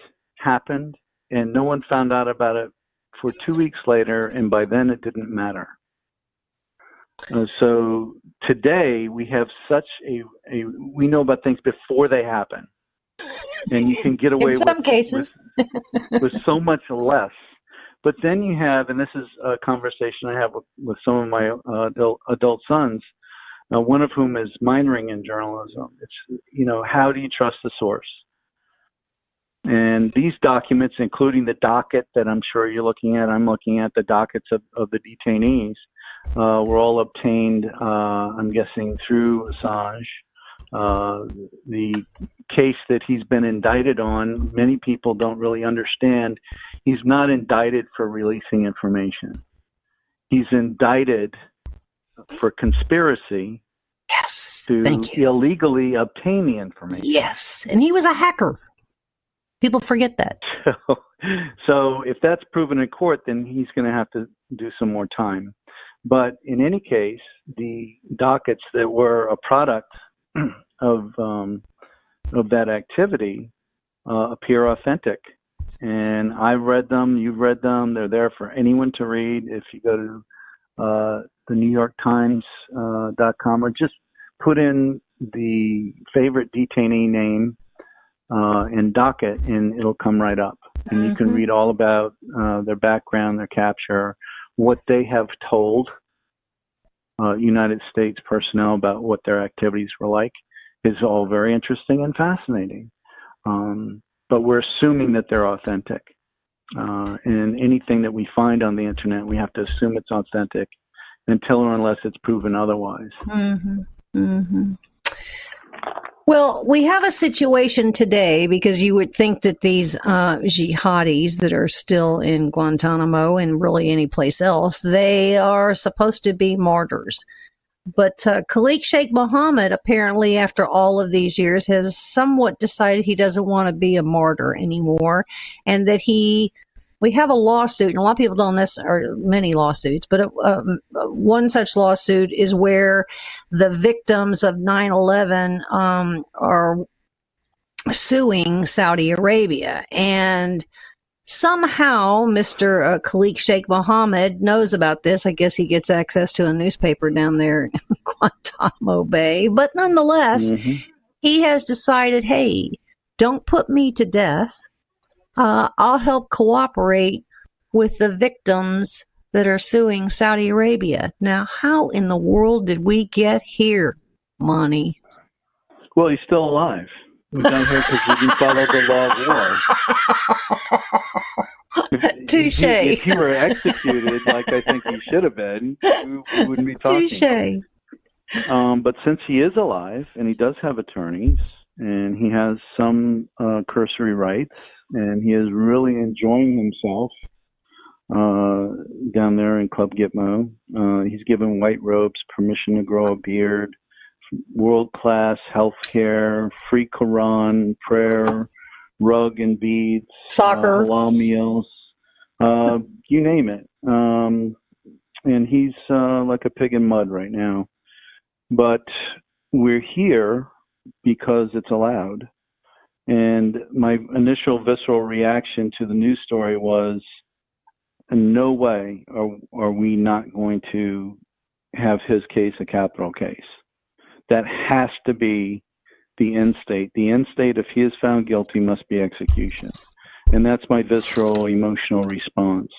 and no one found out about it for 2 weeks later, and by then it didn't matter." So today we have such we know about things before they happen, and you can get away in some cases with so much less. But then you have, and this is a conversation I have with some of my adult sons, one of whom is minoring in journalism. It's, how do you trust the source? And these documents, including the docket that I'm sure you're looking at, I'm looking at the dockets of the detainees, were all obtained, I'm guessing, through Assange. The case that he's been indicted on, many people don't really understand. He's not indicted for releasing information. He's indicted for conspiracy to illegally obtain the information. Yes, and he was a hacker. People forget that. So if that's proven in court, then he's going to have to do some more time. But in any case, the dockets that were a product of that activity appear authentic. And I've read them, you've read them, they're there for anyone to read. If you go to the NewYorkTimes.com or just put in the favorite detainee name and docket, and it'll come right up. And you can read all about their background, their capture, what they have told United States personnel about what their activities were like. Is all very interesting and fascinating. But we're assuming that they're authentic. And anything that we find on the internet, we have to assume it's authentic until or unless it's proven otherwise. Well, we have a situation today because you would think that these jihadis that are still in Guantanamo and really any place else, they are supposed to be martyrs. But Khalid Sheikh Mohammed, apparently after all of these years, has somewhat decided he doesn't want to be a martyr anymore, and that we have a lawsuit, and a lot of people don't necessarily, many lawsuits, but one such lawsuit is where the victims of 9/11 are suing Saudi Arabia. And somehow Mr. Khalid Sheikh Mohammed knows about this. I guess he gets access to a newspaper down there in Guantanamo Bay. But nonetheless, he has decided, hey, don't put me to death. I'll help cooperate with the victims that are suing Saudi Arabia. Now, how in the world did we get here, Monte? Well, he's still alive. We got here because we didn't follow the law of war. Touche. If he were executed like I think he should have been, we wouldn't be talking. Touche. But since he is alive, and he does have attorneys, and he has some cursory rights, and he is really enjoying himself down there in Club Gitmo. He's given white robes, permission to grow a beard, world-class health care, free Quran, prayer, rug and beads, soccer, halal meals, you name it. And he's like a pig in mud right now. But we're here because it's allowed. And my initial visceral reaction to the news story was, in no way are we not going to have his case a capital case. That has to be the end state. The end state, if he is found guilty, must be execution. And that's my visceral, emotional response.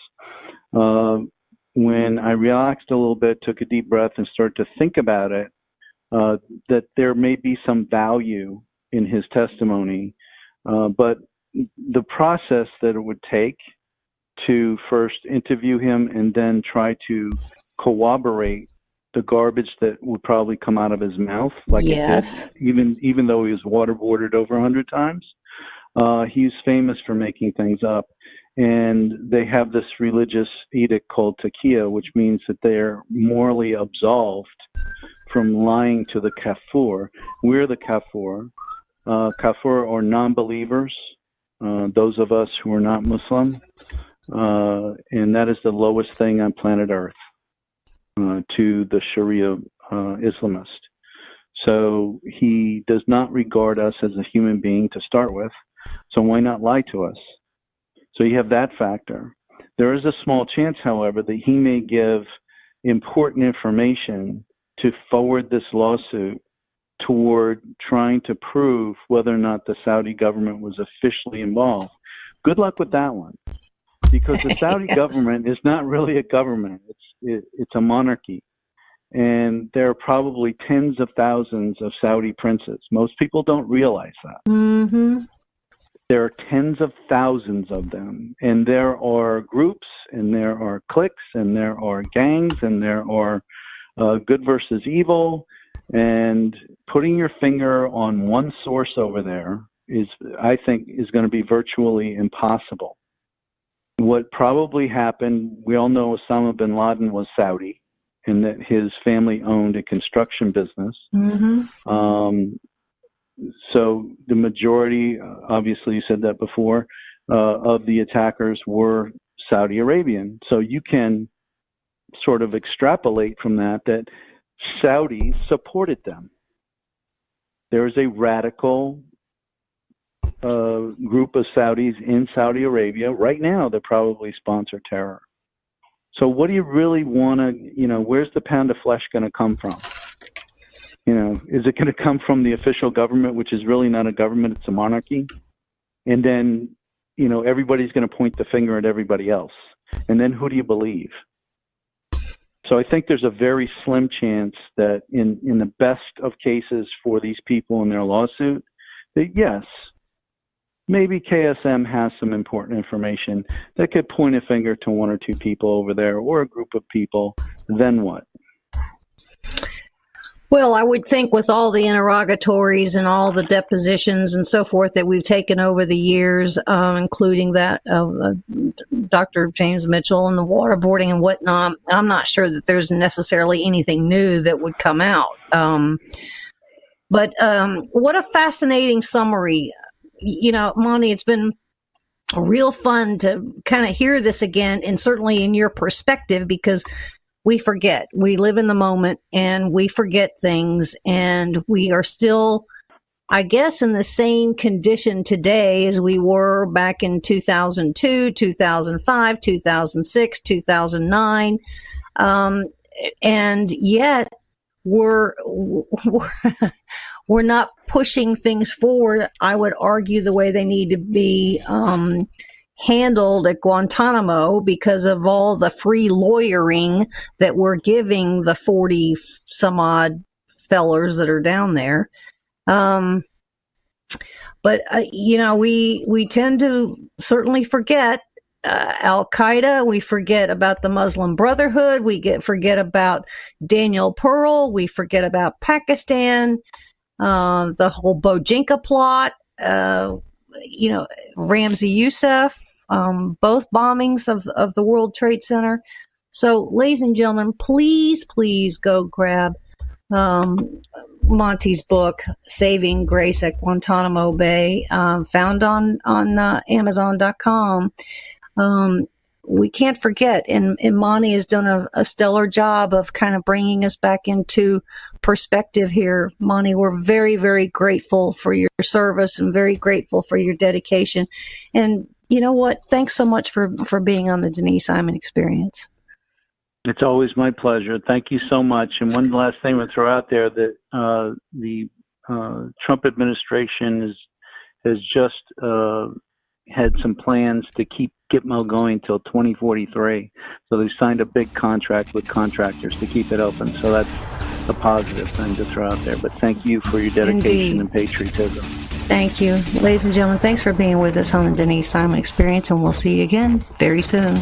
When I relaxed a little bit, took a deep breath, and started to think about it, that there may be some value in his testimony, but the process that it would take to first interview him and then try to corroborate the garbage that would probably come out of his mouth, like yes, it did, even though he was waterboarded over 100 times. He's famous for making things up, and they have this religious edict called taqiyya, which means that they're morally absolved from lying to the kafir. We're the kafir. Kafir are non-believers, those of us who are not Muslim, and that is the lowest thing on planet Earth to the Sharia Islamist. So he does not regard us as a human being to start with, so why not lie to us? So you have that factor. There is a small chance, however, that he may give important information to forward this lawsuit toward trying to prove whether or not the Saudi government was officially involved. Good luck with that one, because the Saudi government is not really a government. It's a monarchy. And there are probably tens of thousands of Saudi princes. Most people don't realize that. Mm-hmm. There are tens of thousands of them. And there are groups, and there are cliques, and there are gangs, and there are good versus evil. And putting your finger on one source over there is, I think, is going to be virtually impossible. What probably happened, we all know Osama bin Laden was Saudi, and that his family owned a construction business. Mm-hmm. So the majority, obviously you said that before, of the attackers were Saudi Arabian. So you can sort of extrapolate from that Saudis supported them. There is a radical group of Saudis in Saudi Arabia right now that probably sponsor terror. So what do you really want to, where's the pound of flesh going to come from? Is it going to come from the official government, which is really not a government, it's a monarchy? And then, everybody's going to point the finger at everybody else. And then who do you believe? So I think there's a very slim chance that in the best of cases for these people in their lawsuit, that yes, maybe KSM has some important information that could point a finger to one or two people over there or a group of people. Then what? Well, I would think with all the interrogatories and all the depositions and so forth that we've taken over the years, including that of Dr. James Mitchell and the waterboarding and whatnot, I'm not sure that there's necessarily anything new that would come out. But what a fascinating summary. Monte, it's been real fun to kind of hear this again, and certainly in your perspective, because we forget. We live in the moment and we forget things, and we are still, I guess, in the same condition today as we were back in 2002, 2005, 2006, 2009. And yet we're not pushing things forward, I would argue, the way they need to be handled at Guantanamo because of all the free lawyering that we're giving the 40 some odd fellers that are down there. But we tend to certainly forget Al-Qaeda. We forget about the Muslim Brotherhood. We forget about Daniel Pearl. We forget about Pakistan, the whole Bojinka plot, Ramzi Youssef, both bombings of the World Trade Center. So, ladies and gentlemen, please go grab Monte's book, Saving Grace at Guantanamo Bay, found on Amazon.com. We can't forget, and Monte has done a stellar job of kind of bringing us back into perspective here. Monte, we're very, very grateful for your service and very grateful for your dedication. And you know what? Thanks so much for being on the Denise Simon Experience. It's always my pleasure. Thank you so much. And one last thing to throw out there, that the Trump administration has just had some plans to keep Gitmo going till 2043. So they've signed a big contract with contractors to keep it open. So that's a positive thing to throw out there. But thank you for your dedication and patriotism. Thank you. Ladies and gentlemen, thanks for being with us on the Denise Simon Experience, and we'll see you again very soon.